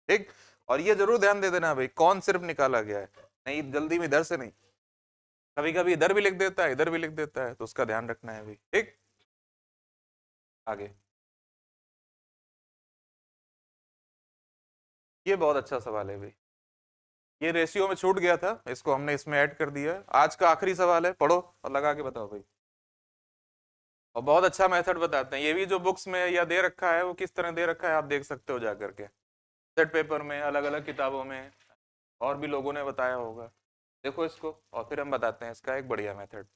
S1: ठीक। और ये जरूर ध्यान दे देना भाई, कौन सिर्फ निकाला गया है, नहीं जल्दी में इधर से नहीं, कभी कभी इधर भी लिख देता है इधर भी लिख देता है, तो उसका ध्यान रखना है भाई, ठीक। आगे, ये बहुत अच्छा सवाल है भाई, ये रेशियो में छूट गया था, इसको हमने इसमें ऐड कर दिया है। आज का आखिरी सवाल है, पढ़ो और लगा के बताओ भाई। और बहुत अच्छा मेथड बताते हैं, ये भी जो बुक्स में या दे रखा है वो किस तरह दे रखा है आप देख सकते हो जा करके, सेट पेपर में, अलग अलग किताबों में, और भी लोगों ने बताया होगा, देखो इसको और फिर हम बताते हैं इसका एक बढ़िया मेथड।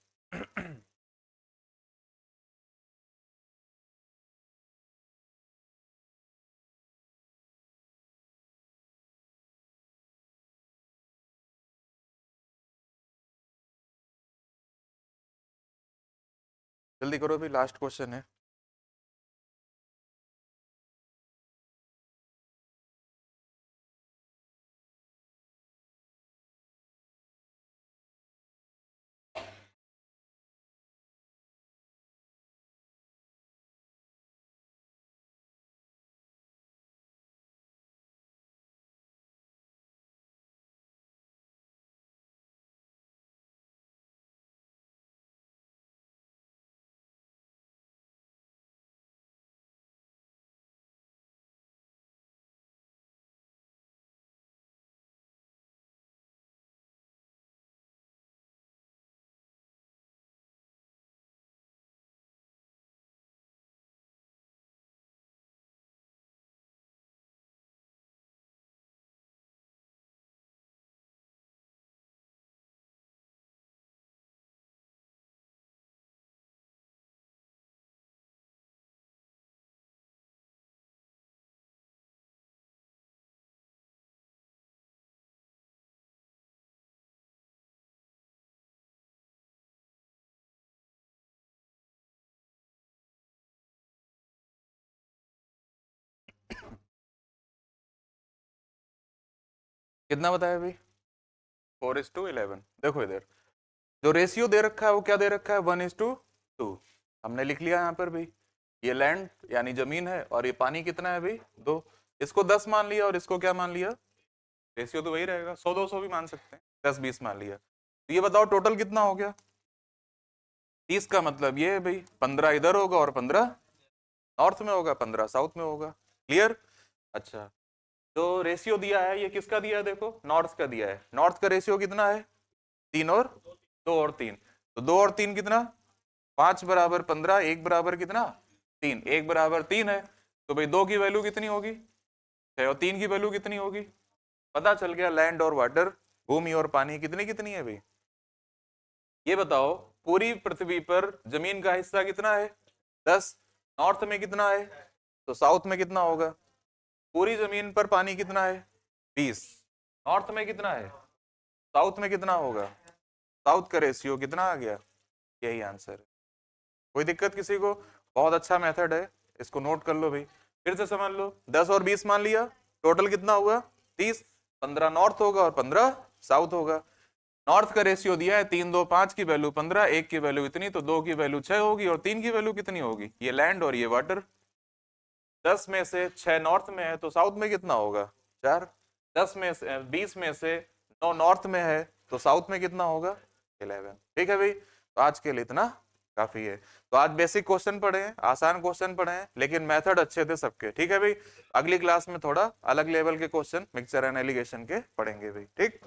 S1: जल्दी करो भाई, लास्ट क्वेश्चन है। कितना बताया भाई, 4:11। देखो इधर जो रेशियो दे रखा है वो क्या दे रखा है, 1:2। हमने लिख लिया यहाँ पर भाई, ये लैंड यानी जमीन है और ये पानी कितना है भाई, 2। इसको 10 मान लिया और इसको क्या मान लिया, रेशियो तो वही रहेगा, 100-200 भी मान सकते हैं, 10-20 मान लिया। तो ये बताओ टोटल कितना हो गया, 30 का मतलब ये है भाई, 15 इधर होगा और 15 नॉर्थ में होगा, 15 साउथ में होगा, क्लियर। अच्छा, जो रेशियो दिया है ये किसका दिया है, देखो नॉर्थ का दिया है, नॉर्थ का रेशियो कितना है, 3 और 2 और 3। तो 2 और 3 कितना, 5 बराबर 15, 1 बराबर कितना, 3, 1 बराबर 3 है, तो भाई 2 की वैल्यू कितनी होगी, 6 और 3 की वैल्यू कितनी होगी? पता चल गया, लैंड और वाटर, भूमि और पानी कितनी कितनी है भाई? ये बताओ पूरी पृथ्वी पर जमीन का हिस्सा कितना है? 10। नॉर्थ में कितना है? तो साउथ में कितना होगा? पूरी जमीन पर पानी कितना है? 20। नॉर्थ में कितना है? साउथ में कितना होगा? साउथ का रेशियो कितना आ गया? यही आंसर है। कोई दिक्कत किसी को? बहुत अच्छा मेथड है, इसको नोट कर लो भाई। फिर से समझ लो, 10 और 20 मान लिया, टोटल कितना हुआ? 30। 15 नॉर्थ होगा और 15 साउथ होगा। नॉर्थ का रेशियो दिया है 3, 2, 5 की वैल्यू 15, 1 की वैल्यू इतनी, तो 2 की वैल्यू 6 होगी और 3 की वैल्यू कितनी होगी? ये लैंड और ये वाटर। 10 में से 6 नॉर्थ में है तो साउथ में कितना होगा? 4। 10 में से 20 में से 9 नॉर्थ में है तो साउथ में कितना होगा? 11। ठीक है भाई, तो आज के लिए इतना काफी है। तो आज बेसिक क्वेश्चन पढ़े हैं, आसान क्वेश्चन पढ़े हैं, लेकिन मेथड अच्छे थे सबके। ठीक है भाई, अगली क्लास में थोड़ा अलग लेवल के क्वेश्चन मिक्सचर एंड एलिगेशन के पढ़ेंगे भाई। ठीक।